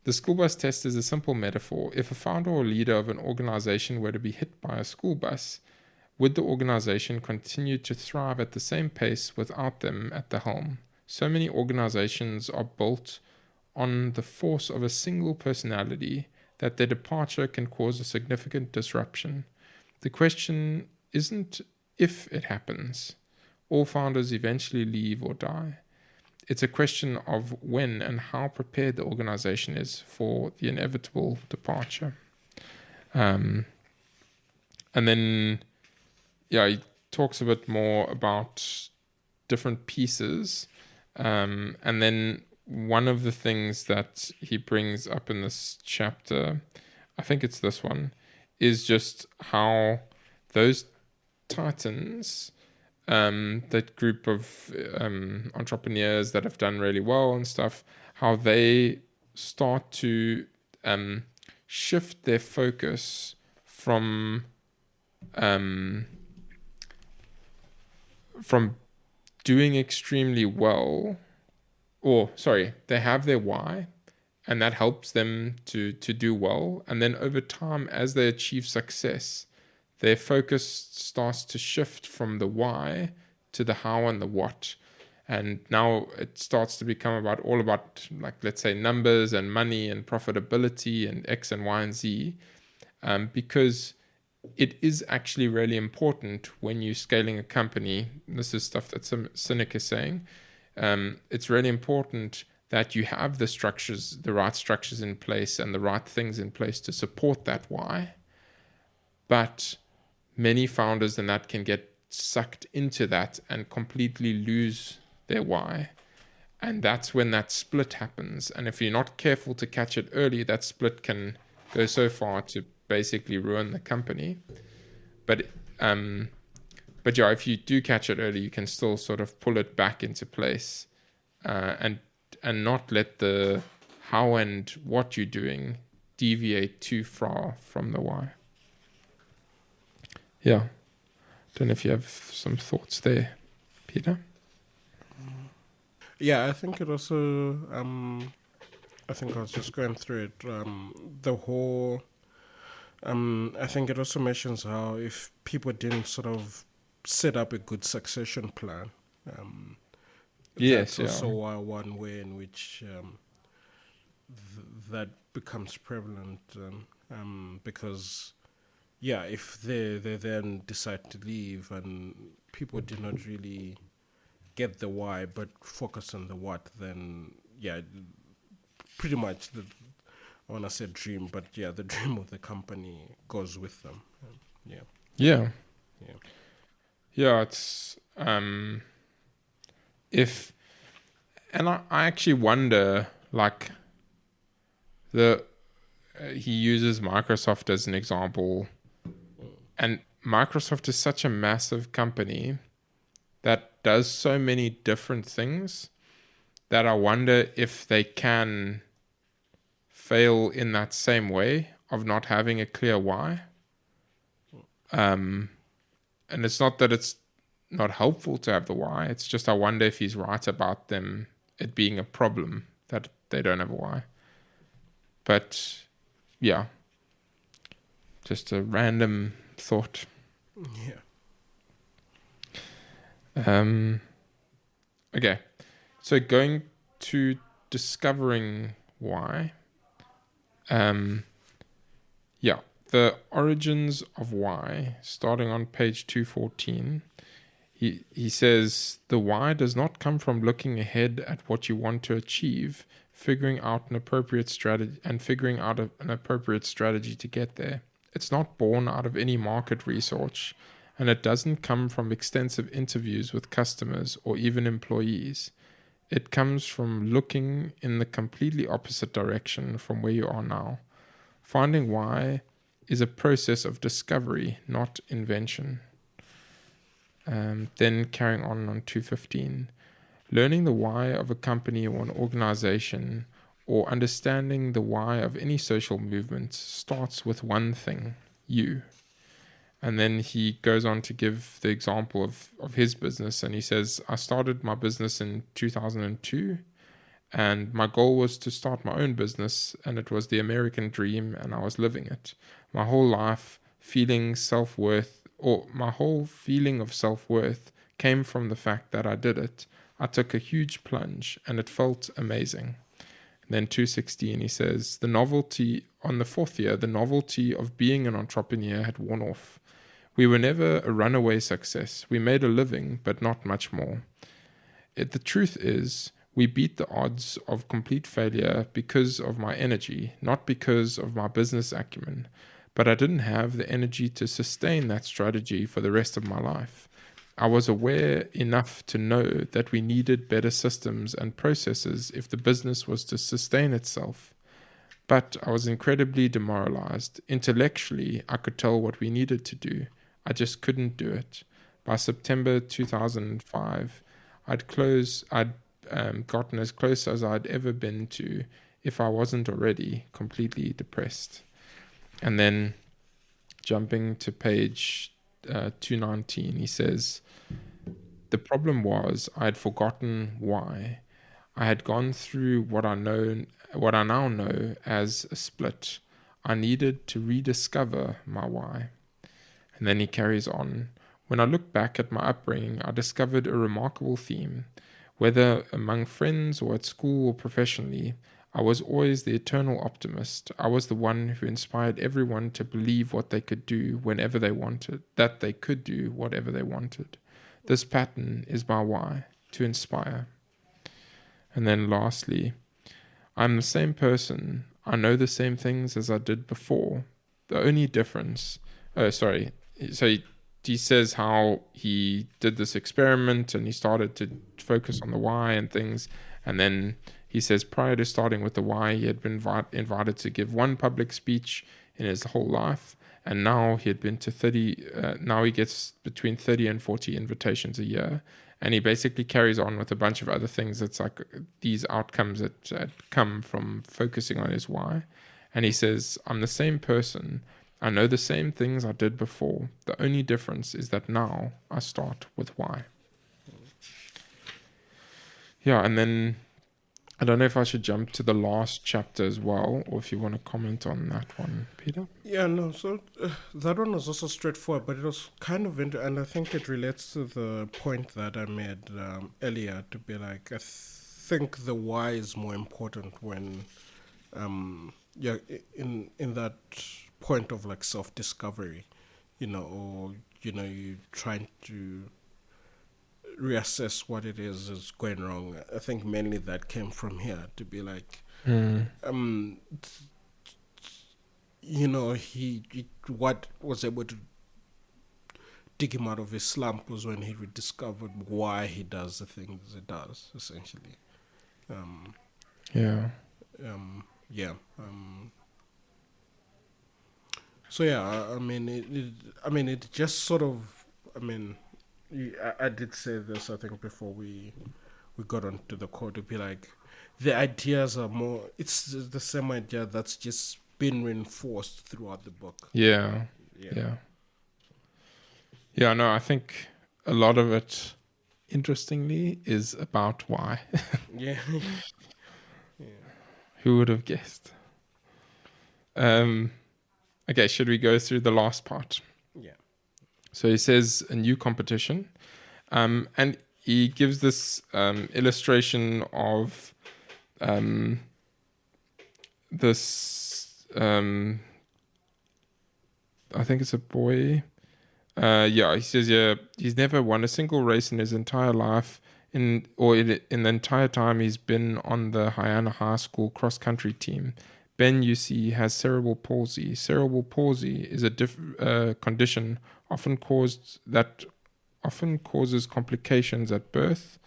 The school bus test is a simple metaphor. If a founder or leader of an organization were to be hit by a school bus, would the organization continue to thrive at the same pace without them at the helm? So many organizations are built on the force of a single personality that their departure can cause a significant disruption. The question isn't if it happens. All founders eventually leave or die. It's a question of when and how prepared the organization is for the inevitable departure. And then, he talks a bit more about different pieces. And then one of the things that he brings up in this chapter, I think it's this one, is just how those titans, that group of entrepreneurs that have done really well and stuff, how they start to shift their focus from doing extremely well, they have their why, and that helps them to do well. And then over time, as they achieve success, their focus starts to shift from the why to the how and the what. And now it starts to become all about, like, let's say, numbers and money and profitability and X and Y and Z, because it is actually really important when you're scaling a company. This is stuff that Sinek is saying. It's really important that you have the right structures in place and the right things in place to support that why. But many founders in that can get sucked into that and completely lose their why. And that's when that split happens. And if you're not careful to catch it early, that split can go so far to basically ruin the company. But if you do catch it early, you can still sort of pull it back into place, and not let the how and what you're doing deviate too far from the why. Yeah. Don't know if you have some thoughts there, Peter. Yeah, I think it also, I think I was just going through it, the whole, I think it also mentions how if people didn't sort of set up a good succession plan, that's also one way in which that becomes prevalent, because if they then decide to leave and people do not really get the why but focus on the what, then pretty much I want to say dream, but the dream of the company goes with them. It's I actually wonder, like, he uses Microsoft as an example, and Microsoft is such a massive company that does so many different things that I wonder if they can fail in that same way of not having a clear why. And it's not that it's not helpful to have the why. It's just I wonder if he's right about it being a problem that they don't have a why. But just a random thought. Okay, so going to discovering why. The origins of why, starting on page 214. He says the why does not come from looking ahead at what you want to achieve, figuring out an appropriate strategy to get there. It's not born out of any market research, and it doesn't come from extensive interviews with customers or even employees. It comes from looking in the completely opposite direction from where you are now. Finding why is a process of discovery, not invention. Then carrying on 215. Learning the why of a company or an organization, or understanding the why of any social movement, starts with one thing: you. And then he goes on to give the example of his business, and he says, I started my business in 2002, and my goal was to start my own business, and it was the American dream, and I was living it. My whole life feeling self-worth, or my whole feeling of self-worth came from the fact that I did it. I took a huge plunge, and it felt amazing. And then 216, he says, on the fourth year, the novelty of being an entrepreneur had worn off. We were never a runaway success. We made a living, but not much more. The truth is, we beat the odds of complete failure because of my energy, not because of my business acumen. But I didn't have the energy to sustain that strategy for the rest of my life. I was aware enough to know that we needed better systems and processes if the business was to sustain itself. But I was incredibly demoralized. Intellectually, I could tell what we needed to do. I just couldn't do it. By September 2005, I'd gotten as close as I'd ever been to, if I wasn't already, completely depressed. And then jumping to page 219, he says, the problem was I had forgotten why. I had gone through what I now know as a split. I needed to rediscover my why. And then he carries on. When I look back at my upbringing, I discovered a remarkable theme. Whether among friends or at school or professionally, I was always the eternal optimist. I was the one who inspired everyone to believe what they could do whenever they wanted, that they could do whatever they wanted. This pattern is my why, to inspire. And then lastly, I'm the same person. I know the same things as I did before. The only difference... So he says how he did this experiment and he started to focus on the why and things. And then he says prior to starting with the why, he had been invited to give one public speech in his whole life. And now he had been to 30, now he gets between 30 and 40 invitations a year. And he basically carries on with a bunch of other things. It's like these outcomes that come from focusing on his why. And he says, I'm the same person. I know the same things I did before. The only difference is that now I start with why. Yeah, and then I don't know if I should jump to the last chapter as well, or if you want to comment on that one, Peter. Yeah, no, so that one was also straightforward, but it was kind of, and I think it relates to the point that I made earlier, to be like, I think the why is more important when, in that point of like self-discovery, or, you're trying to reassess what it is going wrong. I think mainly that came from here, to be like, he what was able to dig him out of his slump was when he rediscovered why he does the things he does, essentially. So yeah, it just sort of, I did say this, I think, before we got onto the call, to be like, the ideas are more, it's the same idea that's just been reinforced throughout the book. Yeah, no, I think a lot of it, interestingly, is about why. Yeah. Who would have guessed? Okay, should we go through the last part? Yeah. So he says a new competition, and he gives this illustration of this. I think it's a boy. He says he's never won a single race in his entire life. In the entire time he's been on the Hyana High School cross country team. Ben, you see, has cerebral palsy. Cerebral palsy is a condition often causes complications at birth.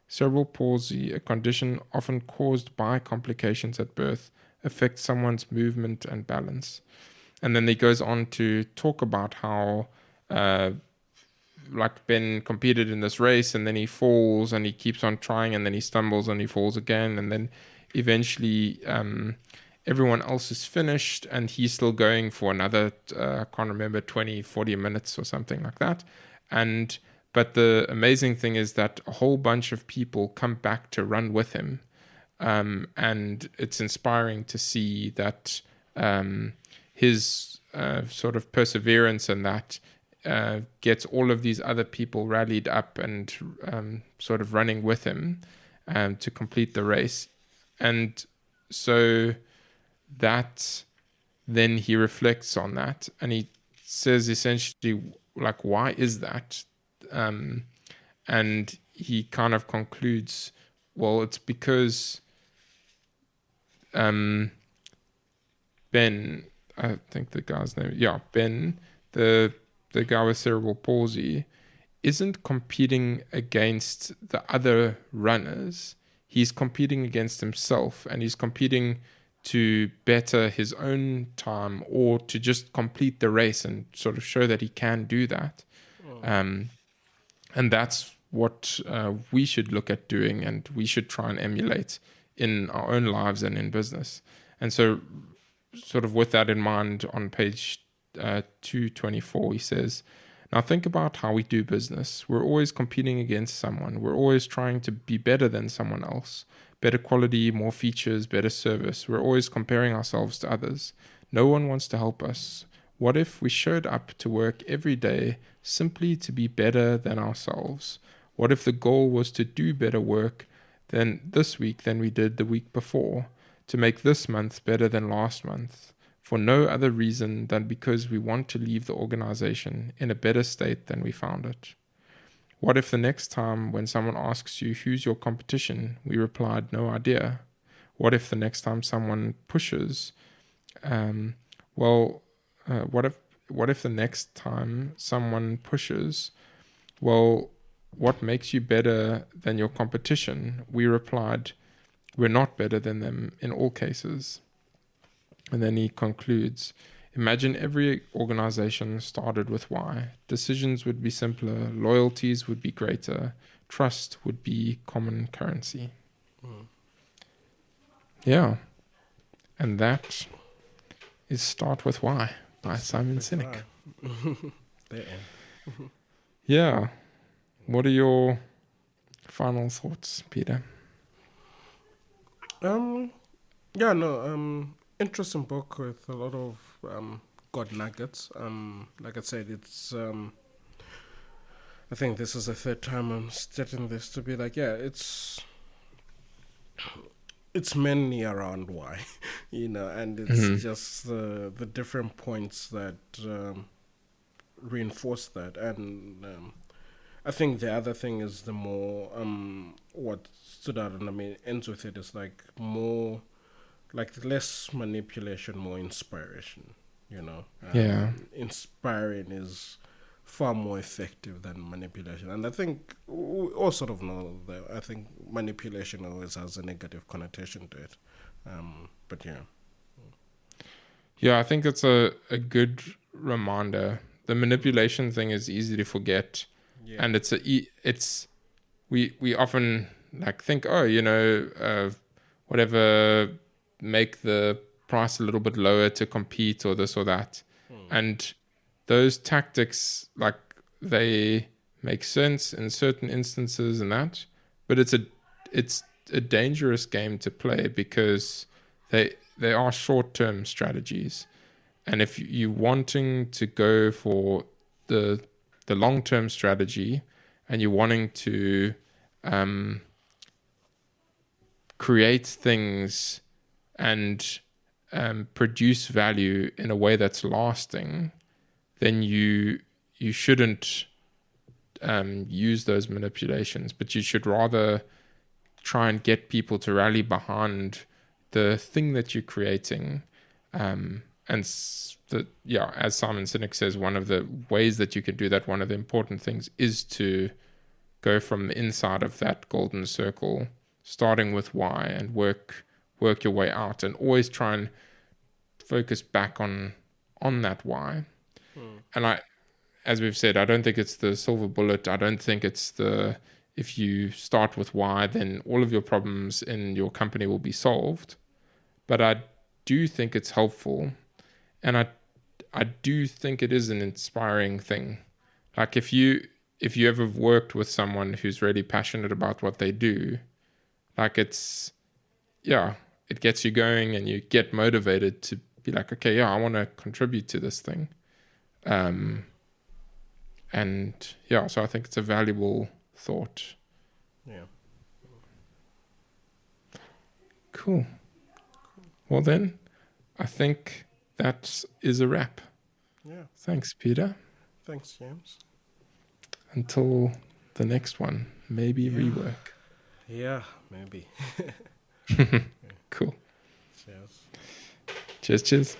Cerebral palsy, a condition often caused by complications at birth, affects someone's movement and balance. And then he goes on to talk about how, like Ben competed in this race, and then he falls, and he keeps on trying, and then he stumbles, and he falls again, and then eventually everyone else is finished, and he's still going for another, I can't remember, 20, 40 minutes or something like that. But the amazing thing is that a whole bunch of people come back to run with him. And it's inspiring to see that his sort of perseverance and that gets all of these other people rallied up and sort of running with him to complete the race. And so that then he reflects on that, and he says essentially, like, why is that? And he kind of concludes, well, it's because Ben, I think the guy's name, Ben, the guy with cerebral palsy, isn't competing against the other runners. He's competing against himself, and he's competing to better his own time or to just complete the race and sort of show that he can do that. And that's what we should look at doing, and we should try and emulate in our own lives and in business. And so sort of with that in mind, on page 224, he says, now think about how we do business. We're always competing against someone. We're always trying to be better than someone else. Better quality, more features, better service. We're always comparing ourselves to others. No one wants to help us. What if we showed up to work every day simply to be better than ourselves? What if the goal was to do better work this week than we did the week before, to make this month better than last month, for no other reason than because we want to leave the organization in a better state than we found it? What if the next time when someone asks you, who's your competition, we replied, no idea? What if the next time someone pushes, what if the next time someone pushes, well, what makes you better than your competition? We replied, we're not better than them in all cases. And then he concludes, imagine every organization started with why. Decisions would be simpler, loyalties would be greater, trust would be common currency. Yeah. And that is Start With Why by Simon Sinek. Yeah. What are your final thoughts, Peter? Interesting book with a lot of God nuggets. Like I said, it's I think this is the third time I'm stating this to be like, it's mainly around why, and it's just the different points that reinforce that. And I think the other thing is the more what stood out, and ends with it, is like more like less manipulation, more inspiration. Inspiring is far more effective than manipulation. And I think we all sort of know that. I think manipulation always has a negative connotation to it. But yeah. Yeah, I think it's a good reminder. The manipulation thing is easy to forget. Yeah. And we often think, whatever, make the price a little bit lower to compete or this or that. And those tactics, they make sense in certain instances and that, but it's a dangerous game to play because they are short-term strategies. And if you're wanting to go for the long-term strategy and you're wanting to create things and produce value in a way that's lasting, then you shouldn't use those manipulations, but you should rather try and get people to rally behind the thing that you're creating, as Simon Sinek says, one of the ways that you can do that, one of the important things is to go from the inside of that golden circle, starting with why, and work your way out, and always try and focus back on that why. And as we've said, I don't think it's the silver bullet. I don't think it's if you start with why, then all of your problems in your company will be solved. But I do think it's helpful, and I do think it is an inspiring thing. Like if you ever worked with someone who's really passionate about what they do, like it gets you going, and you get motivated to be like, okay, I want to contribute to this thing. So I think it's a valuable thought. Yeah. Cool. Well then, I think that is a wrap. Yeah. Thanks, Peter. Thanks, James. Until the next one, maybe rework. Yeah, maybe. Cool. Cheers. Cheers.